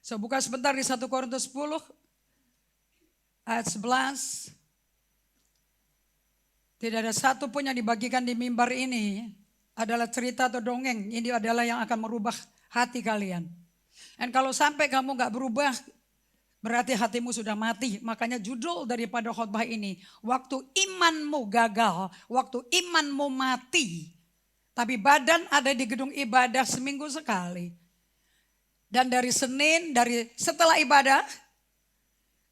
So buka sebentar di 1 Korintus 10 ayat 11. Tidak ada satu pun yang dibagikan di mimbar ini adalah cerita atau dongeng. Ini adalah yang akan merubah hati kalian. Dan kalau sampai kamu gak berubah, berarti hatimu sudah mati. Makanya judul daripada khotbah ini, waktu imanmu gagal, waktu imanmu mati, tapi badan ada di gedung ibadah seminggu sekali. Dan dari Senin, setelah ibadah,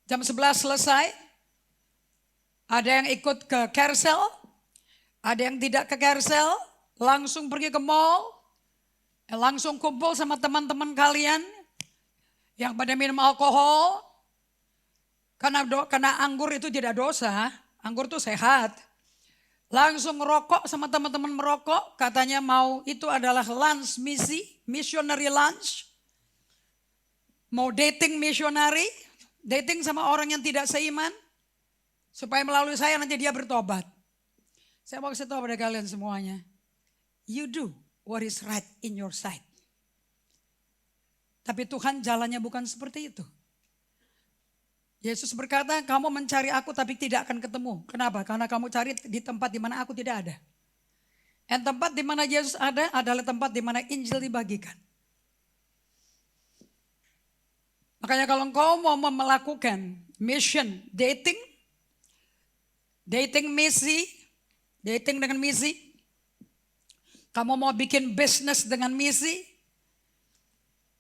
jam 11 selesai, ada yang ikut ke Kersel, ada yang tidak ke Kersel, langsung pergi ke mall, langsung kumpul sama teman-teman kalian yang pada minum alkohol. Karena anggur itu tidak dosa, anggur itu sehat. Langsung ngerokok sama teman-teman merokok, katanya mau itu adalah lunch misi, missionary lunch. Mau dating missionary, dating sama orang yang tidak seiman. Supaya melalui saya nanti dia bertobat. Saya mau kasih tahu pada kalian semuanya. You do what is right in your sight. Tapi Tuhan jalannya bukan seperti itu. Yesus berkata, kamu mencari aku tapi tidak akan ketemu. Kenapa? Karena kamu cari di tempat di mana aku tidak ada. Dan tempat di mana Yesus ada adalah tempat di mana Injil dibagikan. Makanya kalau engkau mau melakukan mission dating misi, dating dengan misi, kamu mau bikin bisnis dengan misi,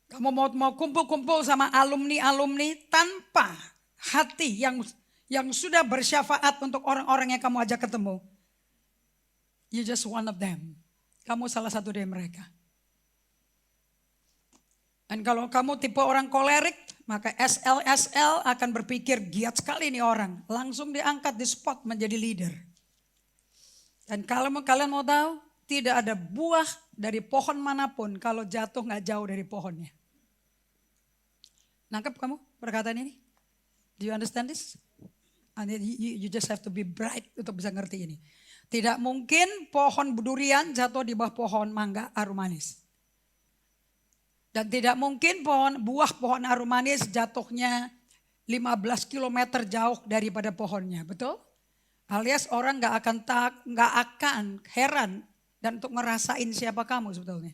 kamu mau kumpul-kumpul sama alumni-alumni tanpa hati yang sudah bersyafaat untuk orang-orang yang kamu ajak ketemu. You just one of them. Kamu salah satu dari mereka. Dan kalau kamu tipe orang kolerik, maka SL akan berpikir giat sekali nih orang. Langsung diangkat di spot menjadi leader. Dan kalau kalian mau tahu, tidak ada buah dari pohon manapun kalau jatuh gak jauh dari pohonnya. Nangkep kamu perkataan ini? Do you understand this? And you just have to be bright untuk bisa ngerti ini. Tidak mungkin pohon durian jatuh di bawah pohon mangga arum manis. Dan tidak mungkin buah pohon arum manis jatuhnya 15 km jauh daripada pohonnya, betul? Alias orang gak akan heran dan untuk ngerasain siapa kamu sebetulnya.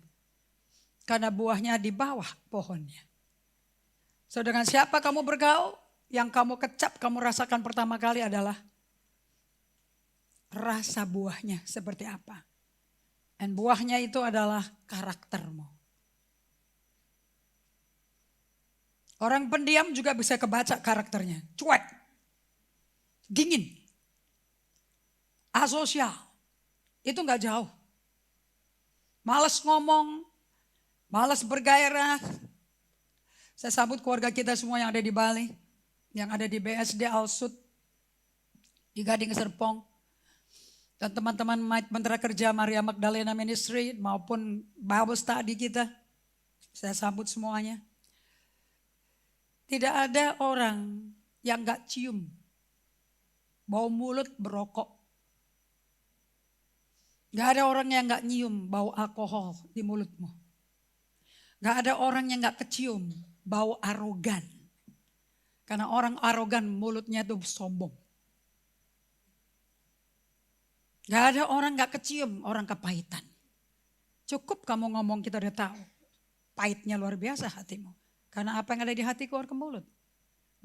Karena buahnya di bawah pohonnya. So dengan siapa kamu bergaul, yang kamu kecap, kamu rasakan pertama kali adalah rasa buahnya seperti apa. Dan buahnya itu adalah karaktermu. Orang pendiam juga bisa kebaca karakternya. Cuek, dingin, asosial. Itu gak jauh. Malas ngomong, malas bergairah. Saya sambut keluarga kita semua yang ada di Bali. Yang ada di BSD Al-Sud. Di Gading Serpong. Dan teman-teman Mentera Kerja Maria Magdalena Ministry maupun Bible Study kita. Saya sambut semuanya. Tidak ada orang yang gak cium bau mulut berokok. Gak ada orang yang gak nyium bau alkohol di mulutmu. Gak ada orang yang gak kecium bau arogan. Karena orang arogan mulutnya itu sombong. Gak ada orang gak kecium orang kepahitan. Cukup kamu ngomong kita udah tahu. Pahitnya luar biasa hatimu. Karena apa yang ada di hati keluar ke mulut.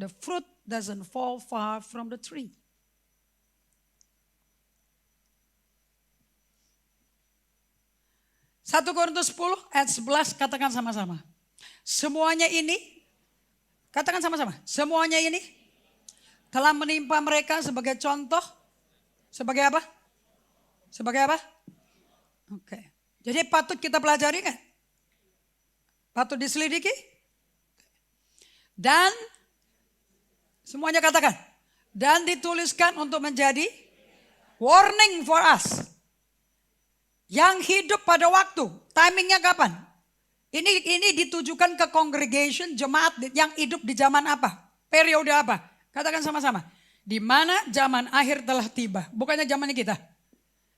The fruit doesn't fall far from the tree. Satu Korintus 10 ayat 11 katakan sama-sama. Semuanya ini, katakan sama-sama. Semuanya ini telah menimpa mereka sebagai contoh. Sebagai apa? Sebagai apa? Oke. Jadi patut kita pelajari kan? Patut diselidiki? Dan semuanya katakan. Dan dituliskan untuk menjadi warning for us. Yang hidup pada waktu. Timingnya kapan? Ini ditujukan ke congregation, jemaat yang hidup di zaman apa? Periode apa? Katakan sama-sama. Di mana zaman akhir telah tiba. Bukannya zamannya kita.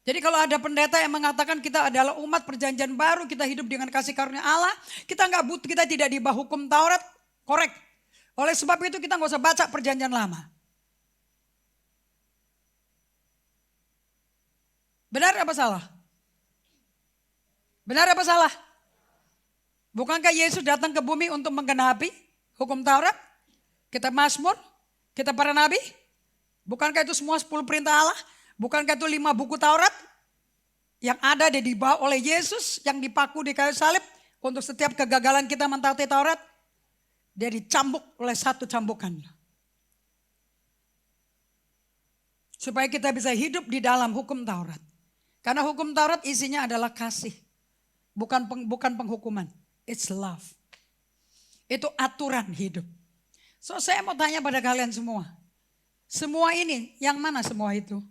Jadi kalau ada pendeta yang mengatakan kita adalah umat perjanjian baru, kita hidup dengan kasih karunia Allah, kita tidak di bawah hukum Taurat, Korek. Oleh sebab itu kita nggak usah baca perjanjian lama. Benar apa salah? Benar apa salah? Bukankah Yesus datang ke bumi untuk menggenapi hukum Taurat? Kita Mazmur, kita para nabi. Bukankah itu semua 10 perintah Allah? Bukankah itu 5 buku Taurat yang ada dibawa oleh Yesus yang dipaku di kayu salib untuk setiap kegagalan kita mentaati Taurat? Dia dicambuk oleh satu cambukan. Supaya kita bisa hidup di dalam hukum Taurat. Karena hukum Taurat isinya adalah kasih. Bukan penghukuman. It's love. Itu aturan hidup. So saya mau tanya pada kalian semua. Semua ini, yang mana semua itu?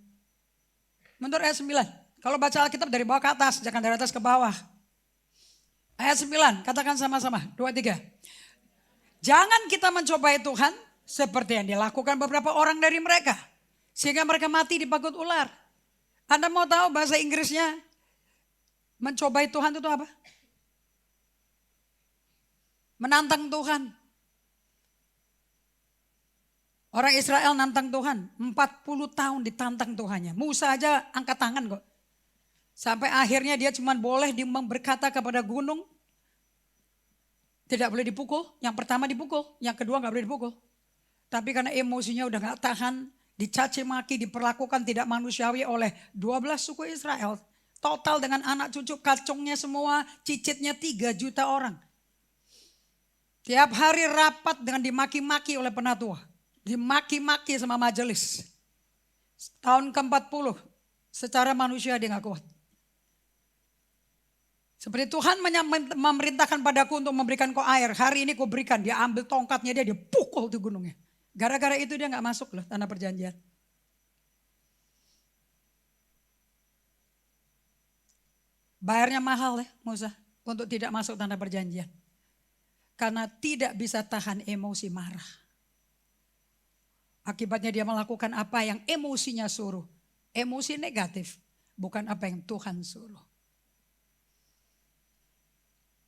Menurut ayat 9. Kalau baca Alkitab dari bawah ke atas, jangan dari atas ke bawah. Ayat 9, katakan sama-sama. 2, 3. Jangan kita mencobai Tuhan seperti yang dilakukan beberapa orang dari mereka. Sehingga mereka mati dipakut ular. Anda mau tahu bahasa Inggrisnya mencobai Tuhan itu apa? Menantang Tuhan. Orang Israel nantang Tuhan. 40 tahun ditantang Tuhannya. Musa aja angkat tangan kok. Sampai akhirnya dia cuma boleh berkata kepada gunung. Tidak boleh dipukul. Yang pertama dipukul. Yang kedua gak boleh dipukul. Tapi karena emosinya udah gak tahan. Dicaci maki, diperlakukan tidak manusiawi oleh 12 suku Israel. Total dengan anak cucu kacungnya semua, cicitnya 3 juta orang. Tiap hari rapat dengan dimaki-maki oleh penatua. Dimaki-maki sama majelis. Tahun ke-40, secara manusia dia gak kuat. Seperti Tuhan memerintahkan padaku untuk memberikan kau air. Hari ini kau berikan, dia ambil tongkatnya dia pukul di gunungnya. Gara-gara itu dia gak masuk loh tanah perjanjian. Bayarnya mahal ya Musa untuk tidak masuk tanah perjanjian. Karena tidak bisa tahan emosi marah. Akibatnya dia melakukan apa yang emosinya suruh. Emosi negatif, bukan apa yang Tuhan suruh.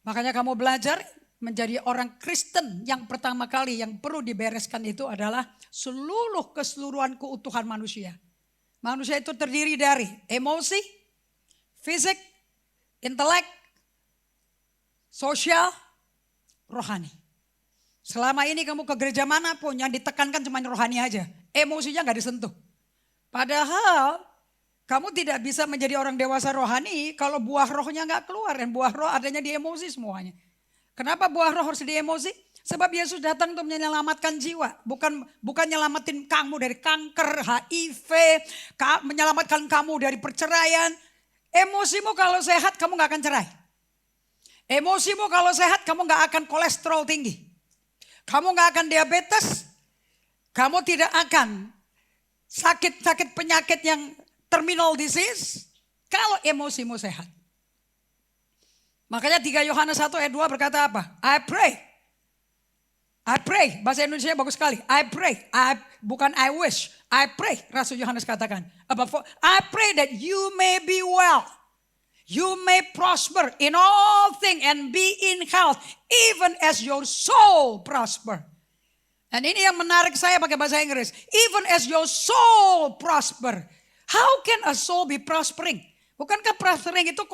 Makanya kamu belajar menjadi orang Kristen yang pertama kali yang perlu dibereskan itu adalah keseluruhan keutuhan manusia. Manusia itu terdiri dari emosi, fisik, intelek, sosial, rohani. Selama ini kamu ke gereja manapun yang ditekankan cuma rohani aja. Emosinya gak disentuh. Padahal kamu tidak bisa menjadi orang dewasa rohani kalau buah rohnya gak keluar. Dan buah roh adanya di emosi semuanya. Kenapa buah roh harus di emosi? Sebab Yesus datang untuk menyelamatkan jiwa. Bukan nyelamatin kamu dari kanker, HIV, menyelamatkan kamu dari perceraian. Emosimu kalau sehat kamu gak akan cerai. Emosimu kalau sehat kamu gak akan kolesterol tinggi. Kamu gak akan diabetes. Kamu tidak akan sakit-sakit penyakit yang terminal disease. Kalau emosimu sehat. Makanya 3 Yohanes 1 ayat 2 berkata apa? I pray. Bahasa Indonesia bagus sekali. I pray. Bukan I wish. I pray. Rasul Yohanes katakan. I pray that you may be well. You may prosper in all things and be in health. Even as your soul prosper. Dan ini yang menarik saya pakai bahasa Inggris. Even as your soul prosper. How can a soul be prospering? Bukankah prospering itu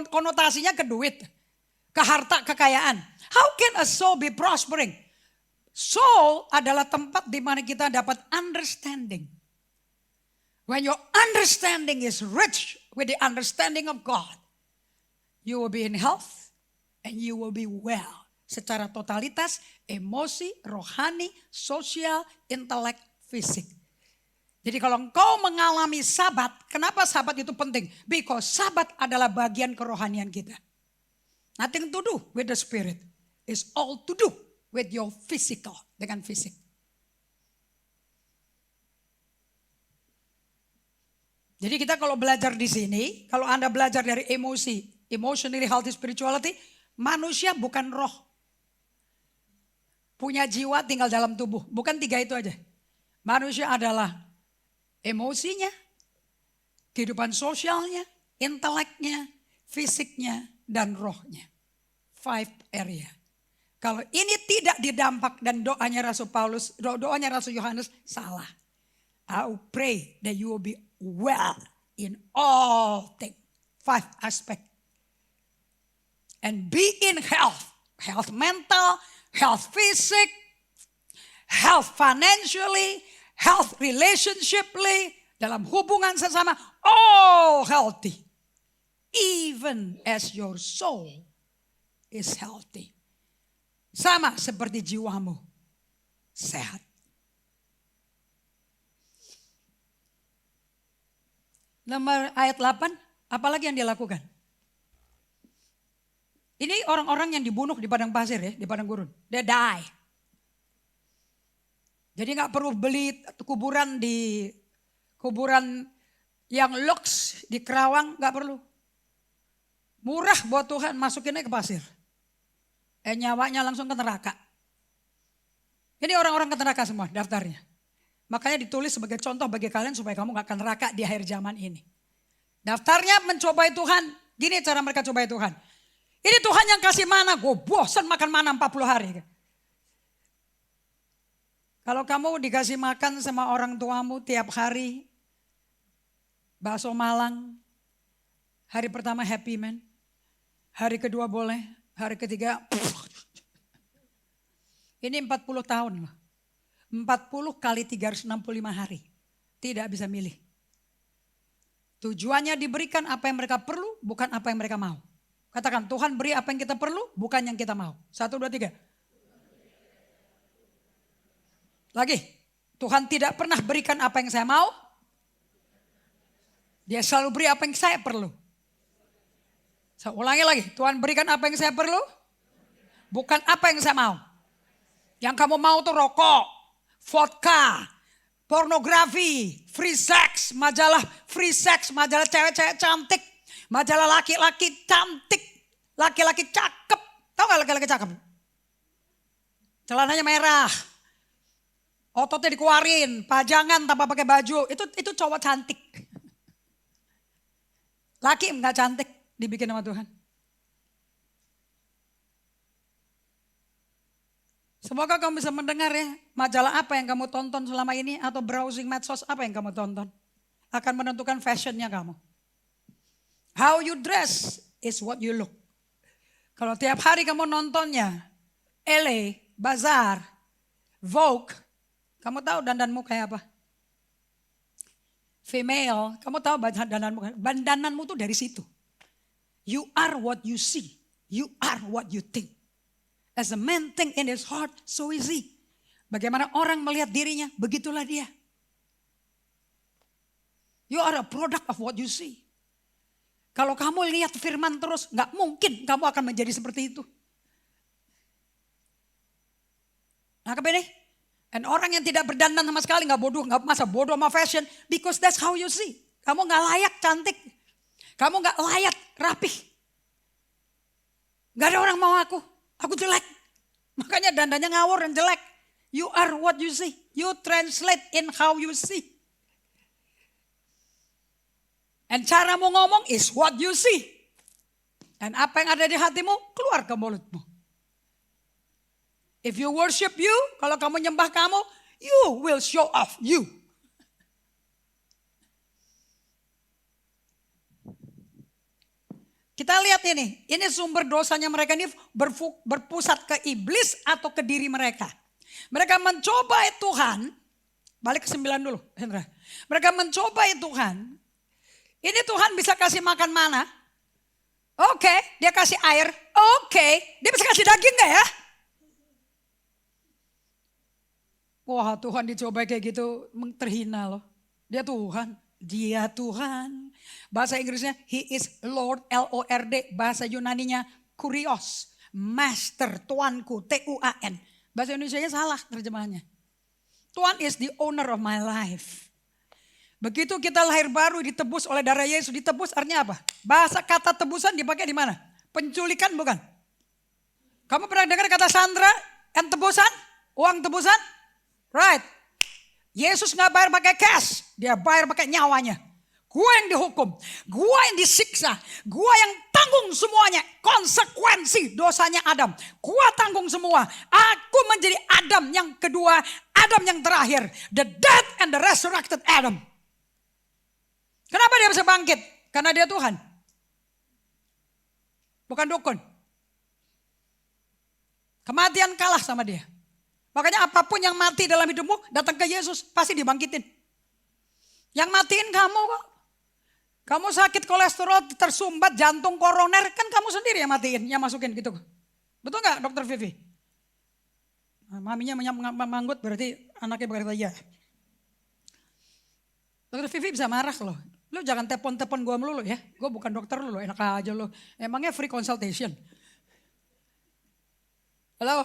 konotasinya ke duit, ke harta, kekayaan? How can a soul be prospering? Soul adalah tempat di mana kita dapat understanding. When your understanding is rich with the understanding of God, you will be in health and you will be well. Secara totalitas, emosi, rohani, sosial, intelek, fisik. Jadi kalau engkau mengalami sabat, kenapa sabat itu penting? Because sabat adalah bagian kerohanian kita. Nothing to do with the spirit. It's all to do with your physical, dengan fisik. Jadi kita kalau belajar di sini, kalau Anda belajar dari emosi, emotionally healthy spirituality, manusia bukan roh. Punya jiwa tinggal dalam tubuh, bukan 3 itu aja. Manusia adalah emosinya, kehidupan sosialnya, inteleknya, fisiknya, dan rohnya. 5 area. Kalau ini tidak didampak dan doanya Rasul Paulus, doanya Rasul Yohanes salah. I will pray that you will be well in all things. 5 aspects. And be in health. Health mental, health physical, health financially, health relationshiply, dalam hubungan sesama, all healthy. Even as your soul is healthy. Sama seperti jiwamu sehat. Nomor ayat 8, apalagi yang dia lakukan? Ini orang-orang yang dibunuh di padang pasir ya, di padang gurun. They die. Jadi gak perlu beli kuburan yang lux di Kerawang, gak perlu. Murah buat Tuhan, masukinnya ke pasir. Nyawanya langsung ke neraka. Ini orang-orang ke neraka semua daftarnya. Makanya ditulis sebagai contoh bagi kalian supaya kamu gak akan neraka di akhir zaman ini. Daftarnya mencobai Tuhan. Gini cara mereka cobai Tuhan. Ini Tuhan yang kasih mana, gue bosan makan mana 40 hari. Kalau kamu dikasih makan sama orang tuamu tiap hari, bakso Malang, hari pertama happy man, hari kedua boleh, hari ketiga, ini 40 tahun loh. 40 kali 365 hari, tidak bisa milih. Tujuannya diberikan apa yang mereka perlu, bukan apa yang mereka mau. Katakan, Tuhan beri apa yang kita perlu, bukan yang kita mau. 1, 2, 3. Lagi, Tuhan tidak pernah berikan apa yang saya mau. Dia selalu beri apa yang saya perlu. Saya ulangi lagi, Tuhan berikan apa yang saya perlu, bukan apa yang saya mau. Yang kamu mau tuh rokok, vodka, pornografi, free sex, majalah free sex, majalah cewek-cewek cantik. Majalah laki-laki cantik, laki-laki cakep. Tahu gak laki-laki cakep? Celananya merah, ototnya dikeluarin, pajangan tanpa pakai baju. Itu cowok cantik. Laki enggak cantik dibikin sama Tuhan. Semoga kamu bisa mendengar ya, majalah apa yang kamu tonton selama ini atau browsing medsos apa yang kamu tonton akan menentukan fashionnya kamu. How you dress is what you look. Kalau tiap hari kamu nontonnya LA, Bazaar, Vogue, kamu tahu dandanmu kayak apa? Female, kamu tahu dandanmu tuh dari situ. You are what you see. You are what you think. As a man think in his heart, so is he. Bagaimana orang melihat dirinya, begitulah dia. You are a product of what you see. Kalau kamu lihat firman terus, gak mungkin kamu akan menjadi seperti itu. Nah, ini? Dan orang yang tidak berdandan sama sekali, gak masa bodoh sama fashion, because that's how you see. Kamu gak layak cantik. Kamu gak layak rapih. Gak ada orang mau aku jelek. Makanya dandannya ngawur dan jelek. You are what you see. You translate in how you see. Dan caramu ngomong is what you see. Dan apa yang ada di hatimu keluar ke mulutmu. If you worship you, kalau kamu nyembah kamu, you will show off you. Kita lihat ini sumber dosanya mereka ini berpusat ke iblis atau ke diri mereka. Mereka mencobai Tuhan, balik ke 9 dulu Hendra. Mereka mencobai Tuhan. Ini Tuhan bisa kasih makan mana? Oke, dia kasih air. Oke, dia bisa kasih daging gak ya? Wah, Tuhan dicoba kayak gitu terhina loh. Dia Tuhan. Bahasa Inggrisnya He is Lord, Lord. Bahasa Yunaninya Kurios, Master, Tuanku, Tuan. Bahasa Indonesianya salah terjemahannya. Tuhan is the owner of my life. Begitu kita lahir baru ditebus oleh darah Yesus, ditebus artinya apa? Bahasa kata tebusan dipakai di mana? Penculikan bukan? Kamu pernah dengar kata Sandra and tebusan? Uang tebusan? Right. Yesus gak bayar pakai cash, dia bayar pakai nyawanya. Gua yang dihukum, gua yang disiksa, gua yang tanggung semuanya. Konsekuensi dosanya Adam. Gua tanggung semua. Aku menjadi Adam yang kedua. Adam yang terakhir. The dead and the resurrected Adam. Kenapa dia bisa bangkit? Karena dia Tuhan. Bukan dukun. Kematian kalah sama dia. Makanya apapun yang mati dalam hidupmu, datang ke Yesus, pasti dibangkitin. Yang matiin kamu kok. Kamu sakit kolesterol, tersumbat, jantung, koroner, kan kamu sendiri yang matiin, yang masukin gitu. Betul gak dokter Vivi? Nah, maminya manggut berarti anaknya berkata iya. Dokter Vivi bisa marah loh. Lu jangan telepon-telepon gue melulu ya. Gue bukan dokter lu, enak aja lu. Emangnya free consultation. Halo?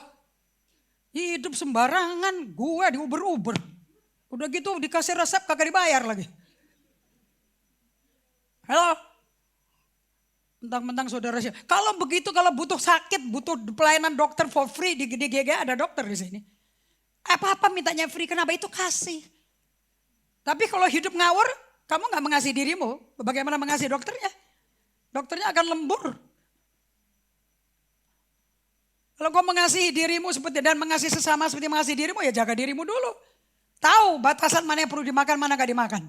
Hidup sembarangan, gue diuber-uber. Udah gitu dikasih resep kagak dibayar lagi. Halo? Mentang-mentang saudara sih. Kalau begitu, kalau butuh sakit, butuh pelayanan dokter for free di GG ada dokter di sini. Apa-apa mintanya free, kenapa itu kasih. Tapi kalau hidup ngawur, kamu gak mengasihi dirimu. Bagaimana mengasihi dokternya? Dokternya akan lembur. Kalau kau mengasihi dirimu seperti dan mengasihi sesama seperti mengasihi dirimu, ya jaga dirimu dulu. Tahu batasan mana yang perlu dimakan, mana gak dimakan.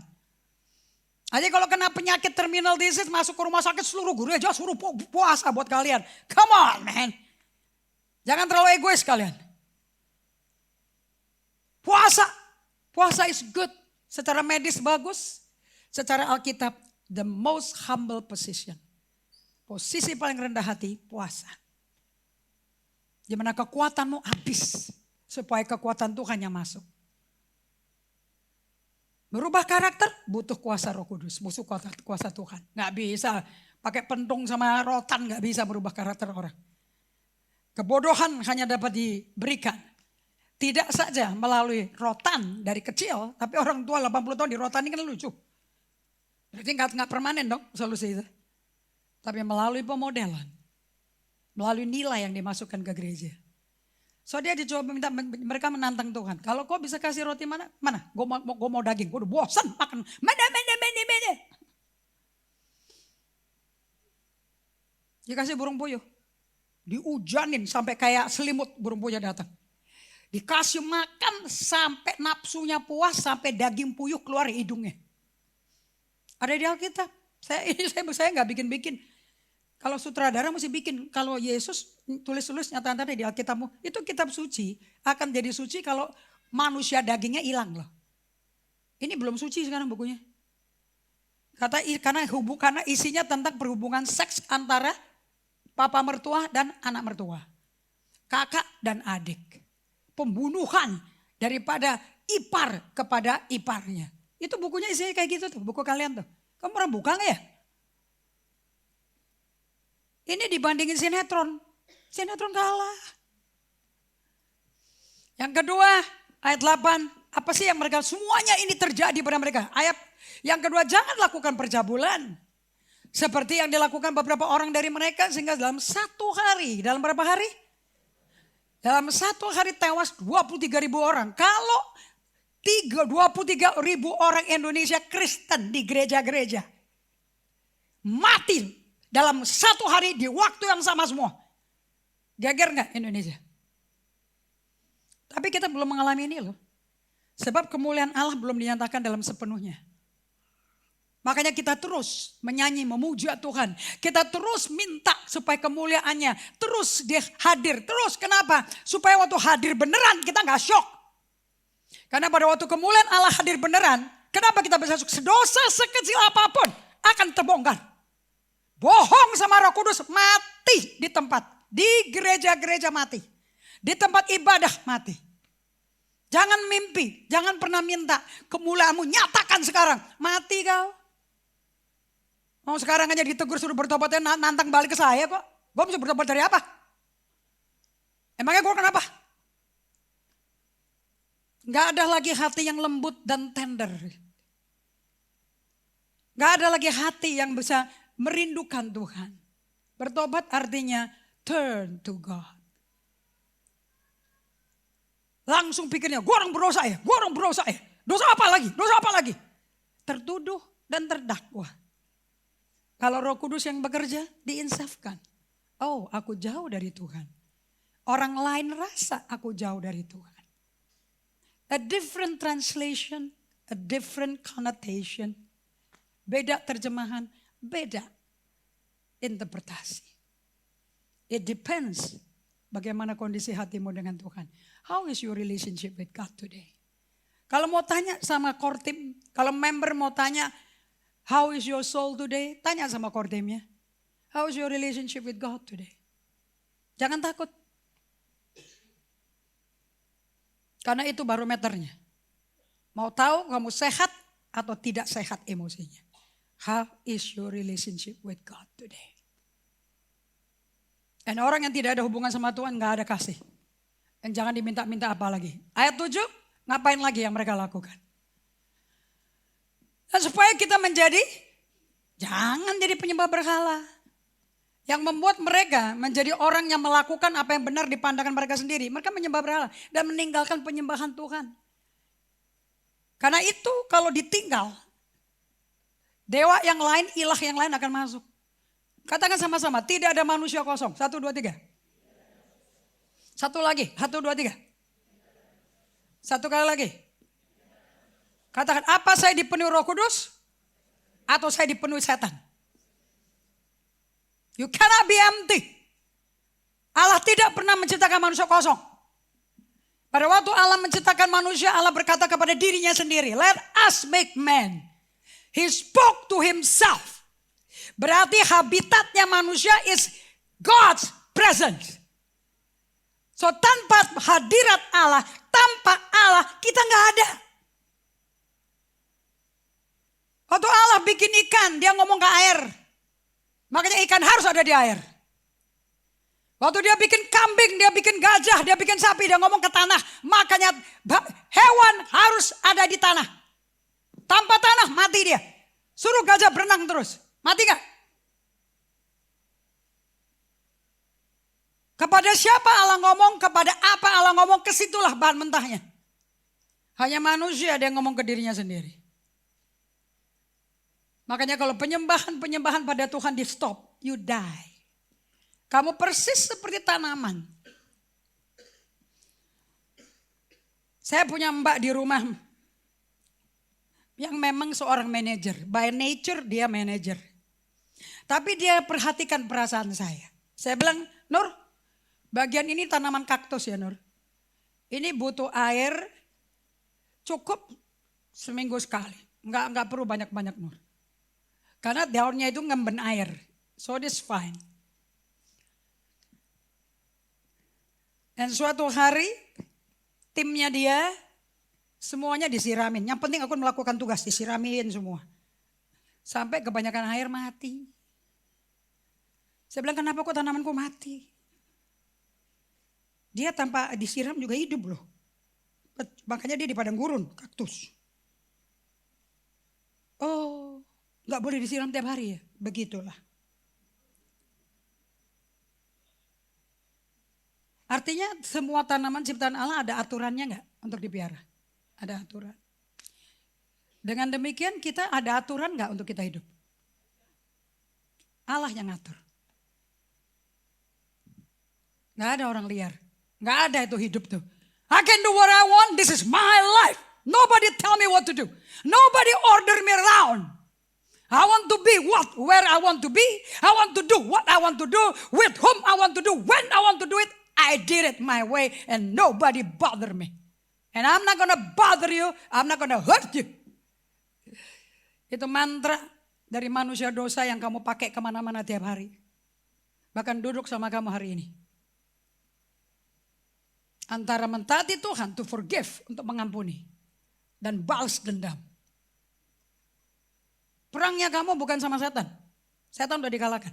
Aja kalau kena penyakit terminal disease, masuk ke rumah sakit, seluruh gereja suruh puasa buat kalian. Come on man. Jangan terlalu egois kalian. Puasa is good. Secara medis bagus. Secara Alkitab, the most humble position. Posisi paling rendah hati, puasa. Dimana kekuatanmu habis. Supaya kekuatan Tuhan yang masuk. Merubah karakter butuh kuasa Roh Kudus, butuh kuasa Tuhan. Gak bisa pakai pentung sama rotan, gak bisa merubah karakter orang. Kebodohan hanya dapat diberikan. Tidak saja melalui rotan dari kecil, tapi orang tua 80 tahun di rotan ini kan lucu. Berarti gak permanen dong solusi itu. Tapi melalui pemodelan, melalui nilai yang dimasukkan ke gereja. So dia dicoba minta, mereka menantang Tuhan. Kalau kau bisa kasih roti mana? Mana? Gue mau daging. Gue udah bosan makan. Mana. Dikasih burung puyuh. Diujanin sampai kayak selimut burung puyuh datang. Dikasih makan sampai nafsunya puas. Sampai daging puyuh keluar hidungnya. Ada di Alkitab. Saya gak bikin-bikin. Kalau sutradara mesti bikin. Kalau Yesus tulis-tulis nyata-nyata di Alkitabmu. Itu kitab suci. Akan jadi suci kalau manusia dagingnya hilang loh. Ini belum suci sekarang bukunya. Karena isinya tentang perhubungan seks antara papa mertua dan anak mertua. Kakak dan adik. Pembunuhan daripada ipar kepada iparnya. Itu bukunya isinya kayak gitu tuh. Buku kalian tuh. Kamu pernah buka gak ya? Ini dibandingin sinetron. Sinetron kalah. Yang kedua ayat 8. Apa sih yang mereka, semuanya ini terjadi pada mereka. Ayat yang kedua, jangan lakukan percabulan. Seperti yang dilakukan beberapa orang dari mereka. Sehingga dalam satu hari, dalam berapa hari? Dalam satu hari tewas 23.000 orang. Kalau 23.000 orang Indonesia Kristen di gereja-gereja. Mati. Dalam satu hari di waktu yang sama semua. Geger gak Indonesia? Tapi kita belum mengalami ini loh. Sebab kemuliaan Allah belum dinyatakan dalam sepenuhnya. Makanya kita terus menyanyi, memuja Tuhan. Kita terus minta supaya kemuliaannya terus dia hadir. Terus kenapa? Supaya waktu hadir beneran kita gak syok. Karena pada waktu kemuliaan Allah hadir beneran. Kenapa kita bisa syok? Dosa sekecil apapun akan terbongkar. Bohong sama Roh Kudus mati di tempat. Di gereja-gereja mati. Di tempat ibadah mati. Jangan mimpi. Jangan pernah minta. Kemuliaanmu nyatakan sekarang. Mati kau. Mau sekarang aja ditegur suruh bertobatnya nantang balik ke saya kok. Gue bisa bertobat dari apa? Emangnya gue kenapa? Gak ada lagi hati yang lembut dan tender. Gak ada lagi hati yang bisa merindukan Tuhan. Bertobat artinya turn to God. Langsung pikirnya, gue orang berdosa ya, gue orang berdosa ya. Dosa apa lagi? Dosa apa lagi? Tertuduh dan terdakwa. Kalau Roh Kudus yang bekerja, diinsafkan. Oh, aku jauh dari Tuhan. Orang lain rasa aku jauh dari Tuhan. A different translation, a different connotation. Beda terjemahan, beda interpretasi. It depends bagaimana kondisi hatimu dengan Tuhan. How is your relationship with God today? Kalau mau tanya sama core team, kalau member mau tanya, how is your soul today? Tanya sama core teamnya. How is your relationship with God today? Jangan takut. Karena itu barometernya. Mau tahu kamu sehat atau tidak sehat emosinya. How is your relationship with God today? Dan orang yang tidak ada hubungan sama Tuhan gak ada kasih. Dan jangan diminta-minta apa lagi. Ayat 7, ngapain lagi yang mereka lakukan? Dan supaya kita jangan jadi penyembah berhala. Yang membuat mereka menjadi orang yang melakukan apa yang benar di pandangan mereka sendiri. Mereka menyembah berhala dan meninggalkan penyembahan Tuhan. Karena itu kalau ditinggal, dewa yang lain, ilah yang lain akan masuk. Katakan sama-sama, tidak ada manusia kosong. 1, 2, 3. Satu lagi, 1, 2, 3. Satu kali lagi. Katakan, apa saya dipenuhi Roh Kudus? Atau saya dipenuhi setan? You cannot be empty. Allah tidak pernah menciptakan manusia kosong. Pada waktu Allah menciptakan manusia, Allah berkata kepada dirinya sendiri, let us make man. He spoke to himself. Berarti habitatnya manusia is God's presence. So tanpa hadirat Allah, tanpa Allah kita nggak ada. Waktu Allah bikin ikan, dia ngomong ke air. Makanya ikan harus ada di air. Waktu dia bikin kambing, dia bikin gajah, dia bikin sapi, dia ngomong ke tanah. Makanya hewan harus ada di tanah. Tanpa tanah mati dia. Suruh gajah berenang terus. Mati gak? Kepada siapa Allah ngomong, kepada apa Allah ngomong, kesitulah bahan mentahnya. Hanya manusia dia ngomong ke dirinya sendiri. Makanya kalau penyembahan pada Tuhan di stop, you die. Kamu persis seperti tanaman. Saya punya mbak di rumah yang memang seorang manajer. By nature dia manajer. Tapi dia perhatikan perasaan saya. Saya bilang, Nur, bagian ini tanaman kaktus ya Nur. Ini butuh air cukup seminggu sekali. Enggak perlu banyak-banyak Nur. Karena daunnya itu ngemben air. So this fine. Dan suatu hari timnya dia semuanya disiramin. Yang penting aku melakukan tugas, disiramin semua. Sampai kebanyakan air mati. Saya bilang kenapa kok tanamanku mati? Dia tanpa disiram juga hidup loh. Makanya dia di padang gurun, kaktus. Oh, gak boleh disiram tiap hari ya? Begitulah. Artinya semua tanaman ciptaan Allah ada aturannya gak untuk dipelihara? Ada aturan. Dengan demikian kita ada aturan gak untuk kita hidup? Allah yang ngatur. Gak ada orang liar. Gak ada itu hidup tuh. I can do what I want, this is my life. Nobody tell me what to do. Nobody order me around. I want to be where I want to be. I want to do what I want to do. With whom I want to do. When I want to do it. I did it my way and nobody bother me. And I'm not gonna bother you. I'm not gonna hurt you. Itu mantra dari manusia dosa yang kamu pakai kemana-mana tiap hari. Bahkan duduk sama kamu hari ini. Antara mentaati Tuhan, to forgive, untuk mengampuni. Dan balas dendam. Perangnya kamu bukan sama setan. Setan udah dikalahkan.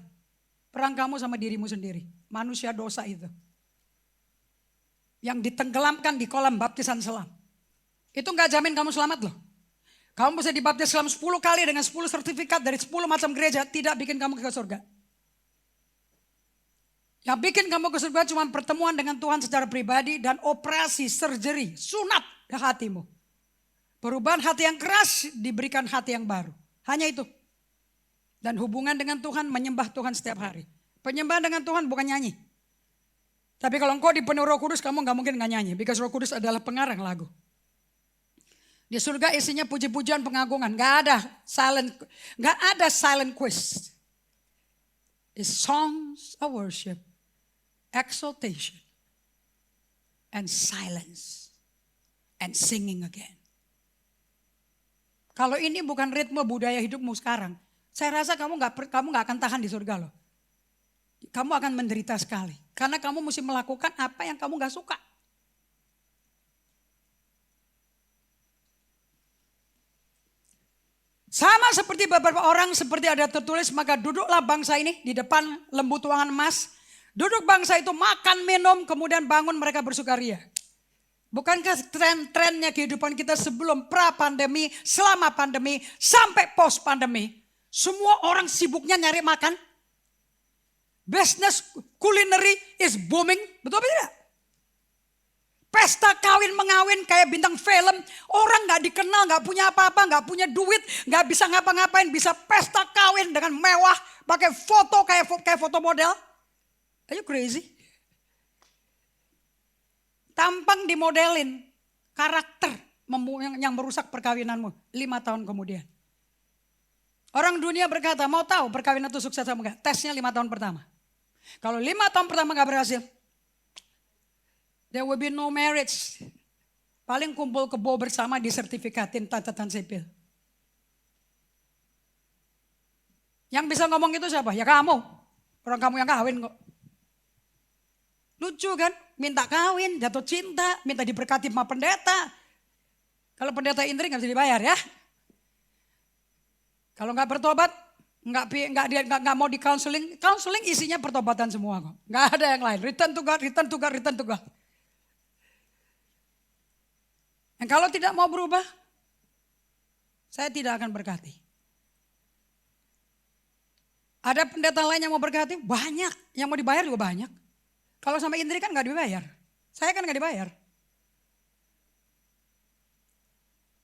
Perang kamu sama dirimu sendiri. Manusia dosa itu. Yang ditenggelamkan di kolam baptisan selam. Itu gak jamin kamu selamat loh. Kamu bisa dibaptis selam 10 kali dengan 10 sertifikat dari 10 macam gereja. Tidak bikin kamu ke surga. Yang bikin kamu ke surga cuma pertemuan dengan Tuhan secara pribadi. Dan operasi, surgery, sunat ke hatimu. Perubahan hati yang keras diberikan hati yang baru. Hanya itu. Dan hubungan dengan Tuhan, menyembah Tuhan setiap hari. Penyembahan dengan Tuhan bukan nyanyi. Tapi kalau engkau dipenuhi Roh Kudus, kamu gak mungkin gak nyanyi. Because Roh Kudus adalah pengarang lagu. Di surga isinya puji-pujian, pengagungan. Gak ada silent quiz. It's songs of worship, exaltation, and silence, and singing again. Kalau ini bukan ritme budaya hidupmu sekarang, saya rasa kamu gak akan tahan di surga loh. Kamu akan menderita sekali. Karena kamu mesti melakukan apa yang kamu gak suka. Sama seperti beberapa orang, seperti ada tertulis, maka duduklah bangsa ini di depan lembu tuangan emas. Duduk bangsa itu makan, minum, kemudian bangun mereka bersukaria. Bukankah tren-trennya kehidupan kita sebelum pra-pandemi, selama pandemi, sampai post-pandemi. Semua orang sibuknya nyari makan. Business culinary is booming, betul apa tidak? Pesta kawin mengawin kayak bintang film. Orang gak dikenal, gak punya apa-apa, gak punya duit, gak bisa ngapa-ngapain. Bisa pesta kawin dengan mewah, pakai foto kayak foto model. Are you crazy? Tampang dimodelin, karakter yang merusak perkawinanmu 5 tahun kemudian. Orang dunia berkata, mau tahu perkawinan itu sukses atau enggak? Tesnya 5 tahun pertama. Kalau 5 tahun pertama gak berhasil, there will be no marriage. Paling kumpul kebo bersama disertifikatin catatan sipil. Yang bisa ngomong itu siapa? Ya kamu. Orang kamu yang kawin kok. Lucu kan? Minta kawin, jatuh cinta, minta diberkati sama pendeta. Kalau pendeta Indri gak bisa dibayar ya. Kalau gak bertobat, nggak mau di counseling isinya pertobatan semua kok. Nggak ada yang lain. Return to God, return to God, return to God. Dan kalau tidak mau berubah, saya tidak akan berkati. Ada pendeta lain yang mau berkati, banyak. Yang mau dibayar juga banyak. Kalau sama Indri kan nggak dibayar. Saya kan nggak dibayar.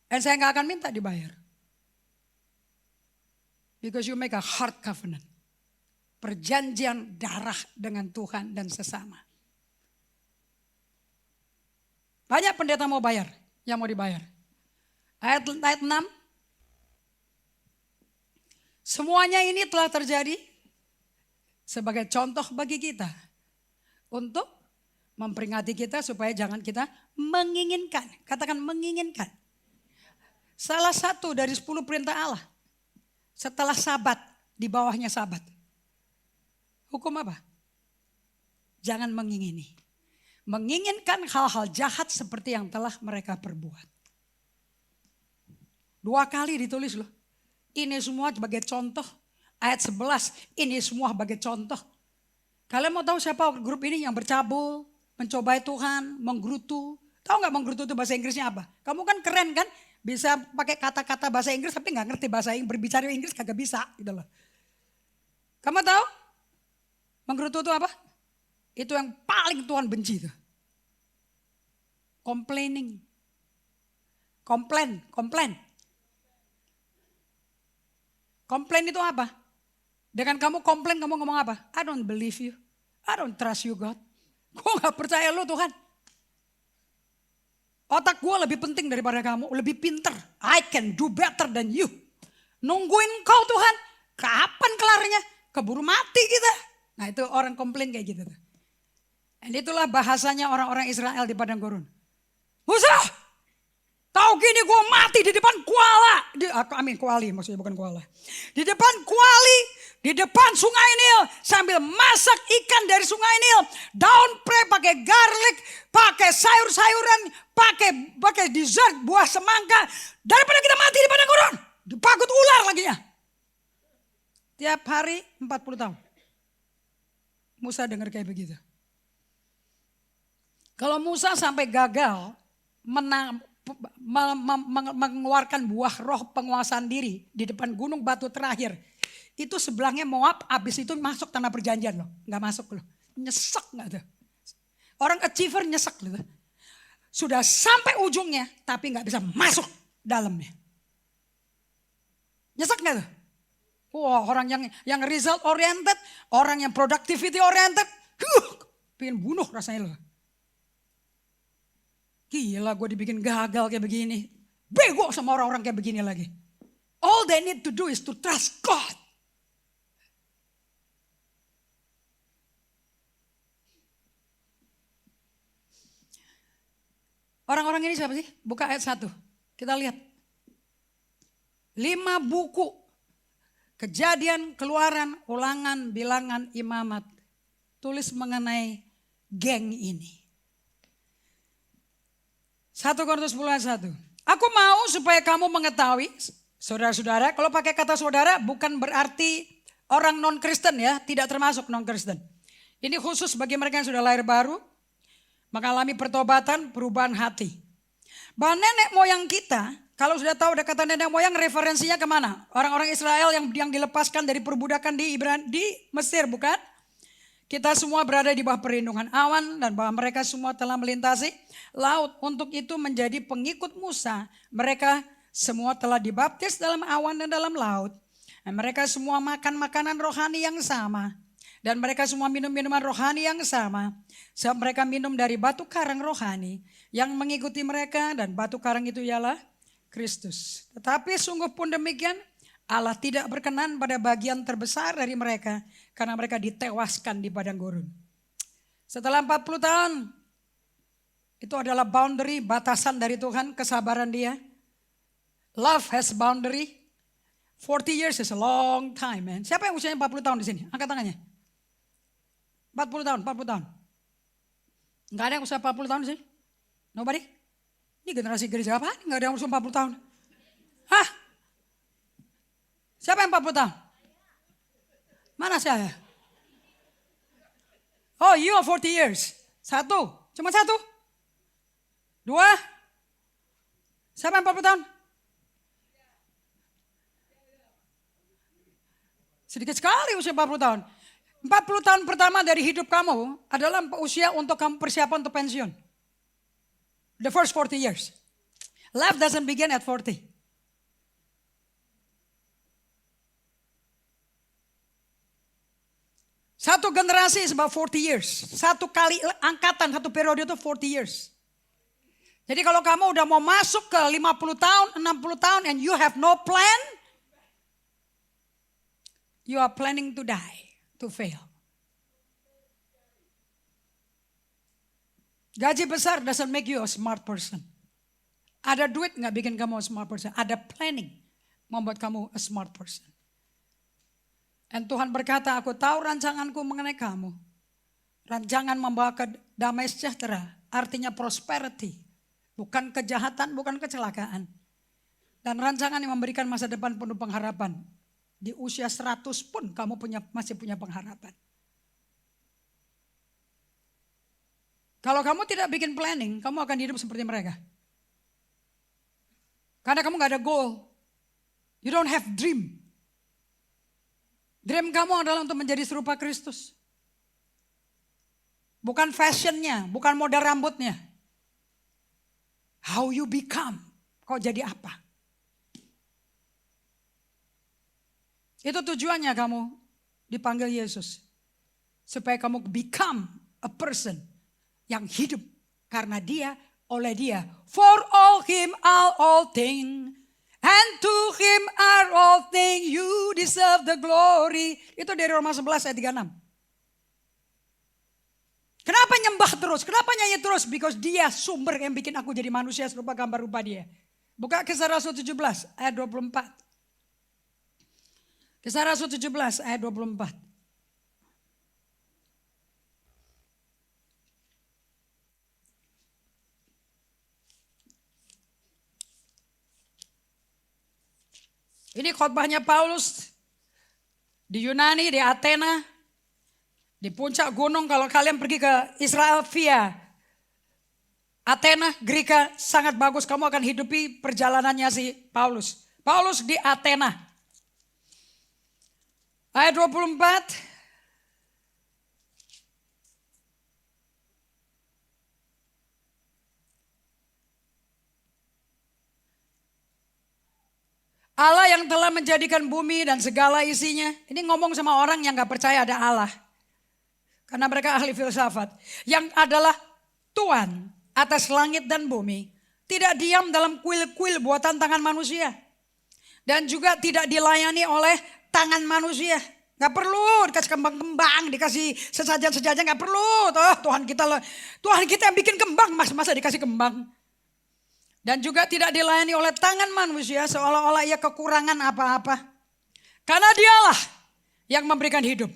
Dan saya nggak akan minta dibayar. Because you make a heart covenant. Perjanjian darah dengan Tuhan dan sesama. Banyak pendeta mau bayar, yang mau dibayar. Ayat 6. Semuanya ini telah terjadi sebagai contoh bagi kita. Untuk memperingati kita supaya jangan kita menginginkan. Katakan menginginkan. Salah satu dari 10 perintah Allah. Setelah sabat, di bawahnya sabat. Hukum apa? Jangan mengingini. Menginginkan hal-hal jahat seperti yang telah mereka perbuat. 2 kali ditulis loh. Ini semua sebagai contoh. Ayat 11, ini semua sebagai contoh. Kalian mau tahu siapa grup ini yang bercabul, mencobai Tuhan, menggerutu. Tahu gak menggerutu itu bahasa Inggrisnya apa? Kamu kan keren kan? Bisa pakai kata-kata bahasa Inggris tapi gak ngerti bahasa Inggris. Berbicara Inggris kagak bisa gitu loh. Kamu tahu? Menggerutu itu apa? Itu yang paling Tuhan benci tuh. Complaining. Komplain. Komplain itu apa? Dengan kamu komplain kamu ngomong apa? I don't believe you. I don't trust you God. Gue gak percaya lu Tuhan. Otak gue lebih penting daripada kamu, lebih pinter. I can do better than you. Nungguin kau Tuhan, kapan kelarnya? Keburu mati kita. Nah itu orang komplain kayak gitu. Dan itulah bahasanya orang-orang Israel di Padang Gurun. Musa, tahu gini gue mati di depan kuala. Kuali maksudnya bukan kuala. Di depan kuali, di depan sungai Nil. Sambil masak ikan dari sungai Nil. Daun pre pakai garlic, pakai sayur-sayuran, pakai dessert buah semangka. Daripada kita mati di padang gurun. Dipagut ular lagi ya. Tiap hari 40 tahun. Musa dengar kayak begitu. Kalau Musa sampai gagal mengeluarkan buah roh penguasaan diri di depan gunung batu terakhir. Itu sebelahnya Moab, abis itu masuk tanah perjanjian loh. Gak masuk loh. Nyesek gak tuh. Orang achiever nyesek loh. Sudah sampai ujungnya tapi gak bisa masuk dalamnya. Nyesek gak tuh? Wah, orang yang result oriented, orang yang productivity oriented, pengen bunuh rasanya loh. Gila, gue dibikin gagal kayak begini. Bego sama orang-orang kayak begini lagi. All they need to do is to trust God. Orang-orang ini siapa sih? Buka ayat 1. Kita lihat. 5 buku. Kejadian, Keluaran, Ulangan, Bilangan, Imamat. Tulis mengenai geng ini. 1 Korintus 10 ayat 1. Aku mau supaya kamu mengetahui, saudara-saudara, kalau pakai kata saudara bukan berarti orang non-Kristen ya, tidak termasuk non-Kristen. Ini khusus bagi mereka yang sudah lahir baru, mengalami pertobatan, perubahan hati. Bahwa nenek moyang kita, kalau sudah tahu ada kata nenek moyang, referensinya kemana? Orang-orang Israel yang dilepaskan dari perbudakan di Mesir, bukan? Kita semua berada di bawah perlindungan awan dan bahwa mereka semua telah melintasi laut. Untuk itu menjadi pengikut Musa, mereka semua telah dibaptis dalam awan dan dalam laut. Dan mereka semua makan makanan rohani yang sama. Dan mereka semua minum minuman rohani yang sama. Sebab mereka minum dari batu karang rohani yang mengikuti mereka, dan batu karang itu ialah Kristus. Tetapi sungguh pun demikian, Allah tidak berkenan pada bagian terbesar dari mereka karena mereka ditewaskan di padang gurun. Setelah 40 tahun, itu adalah boundary, batasan dari Tuhan, kesabaran Dia. Love has boundary. 40 years is a long time, man. Siapa yang usianya 40 tahun di sini? Angkat tangannya. 40 tahun, 40 tahun. Enggak ada yang usia 40 tahun di sini? Nobody? Ini generasi gereja apa? Enggak ada yang usia 40 tahun. Hah? Siapa yang 40 tahun? Mana saya? Oh, you are 40 years. 1, cuma 1. 2. Siapa yang 40 tahun? Sedikit sekali usia 40 tahun. 40 tahun pertama dari hidup kamu adalah usia untuk kamu persiapan untuk pensiun. The first 40 years. Life doesn't begin at 40. Satu generasi is about 40 years. Satu kali angkatan, satu periode itu 40 years. Jadi kalau kamu udah mau masuk ke 50 tahun, 60 tahun and you have no plan, you are planning to die, to fail. Gaji besar doesn't make you a smart person. Ada duit gak bikin kamu a smart person. Ada planning membuat kamu a smart person. Dan Tuhan berkata, aku tahu rancanganku mengenai kamu. Rancangan membawa ke damai sejahtera. Artinya prosperity. Bukan kejahatan, bukan kecelakaan. Dan rancangan yang memberikan masa depan penuh pengharapan. Di usia 100 pun kamu masih punya pengharapan. Kalau kamu tidak bikin planning, kamu akan hidup seperti mereka. Karena kamu gak ada goal. You don't have dream. Dream kamu adalah untuk menjadi serupa Kristus. Bukan fashionnya, bukan model rambutnya. How you become, kau jadi apa. Itu tujuannya kamu dipanggil Yesus. Supaya kamu become a person yang hidup karena Dia, oleh Dia. For all Him are all things. And to Him are all things, you deserve the glory. Itu dari Roma 11 ayat 36. Kenapa nyembah terus? Kenapa nyanyi terus? Because Dia sumber yang bikin aku jadi manusia serupa gambar rupa Dia. Buka Kisah Rasul 17 ayat 24. Kisah Rasul 17 ayat 24. Ini khotbahnya Paulus di Yunani, di Athena, di puncak gunung. Kalau kalian pergi ke Israel via Athena, Greka, sangat bagus. Kamu akan hidupi perjalanannya si Paulus. Paulus di Athena. Ayat 24. Allah yang telah menjadikan bumi dan segala isinya. Ini ngomong sama orang yang gak percaya ada Allah. Karena mereka ahli filsafat. Yang adalah Tuhan atas langit dan bumi. Tidak diam dalam kuil-kuil buatan tangan manusia. Dan juga tidak dilayani oleh tangan manusia. Gak perlu dikasih kembang-kembang, dikasih sesajen-sesajen, gak perlu. Tuhan kita yang bikin kembang, masa dikasih kembang. Dan juga tidak dilayani oleh tangan manusia seolah-olah ia kekurangan apa-apa. Karena dialah yang memberikan hidup.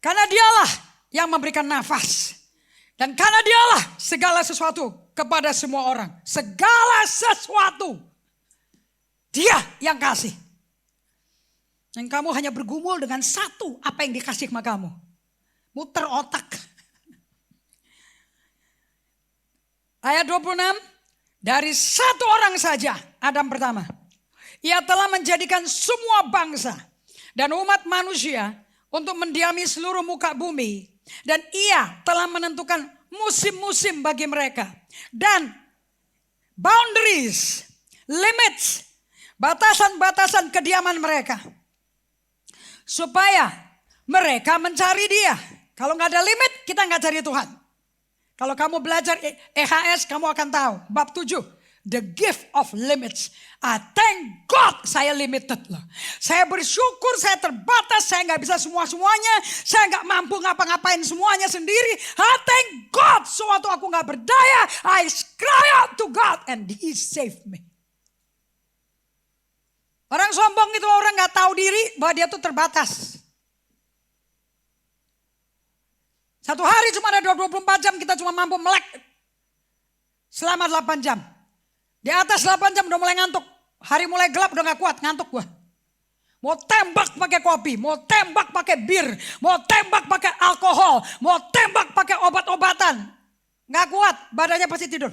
Karena dialah yang memberikan nafas. Dan karena dialah segala sesuatu kepada semua orang. Segala sesuatu. Dia yang kasih. Dan kamu hanya bergumul dengan satu apa yang dikasih sama kamu. Muter otak. Ayat 26. Dari satu orang saja, Adam pertama. Ia telah menjadikan semua bangsa dan umat manusia untuk mendiami seluruh muka bumi. Dan ia telah menentukan musim-musim bagi mereka. Dan boundaries, limits, batasan-batasan kediaman mereka. Supaya mereka mencari dia. Kalau nggak ada limit, kita nggak cari Tuhan. Kalau kamu belajar EHS, kamu akan tahu. Bab 7. The gift of limits. Thank God saya limited loh. Saya bersyukur saya terbatas. Saya gak bisa semua-semuanya. Saya gak mampu ngapa-ngapain semuanya sendiri. Thank God. Suatu aku gak berdaya. I cry out to God and He saved me. Orang sombong itu orang gak tahu diri bahwa dia tuh terbatas. Satu hari cuma ada 24 jam, kita cuma mampu melek selama 8 jam. Di atas 8 jam udah mulai ngantuk. Hari mulai gelap udah gak kuat, ngantuk gua. Mau tembak pakai kopi, mau tembak pakai bir, mau tembak pakai alkohol, mau tembak pakai obat-obatan. Gak kuat, badannya pasti tidur.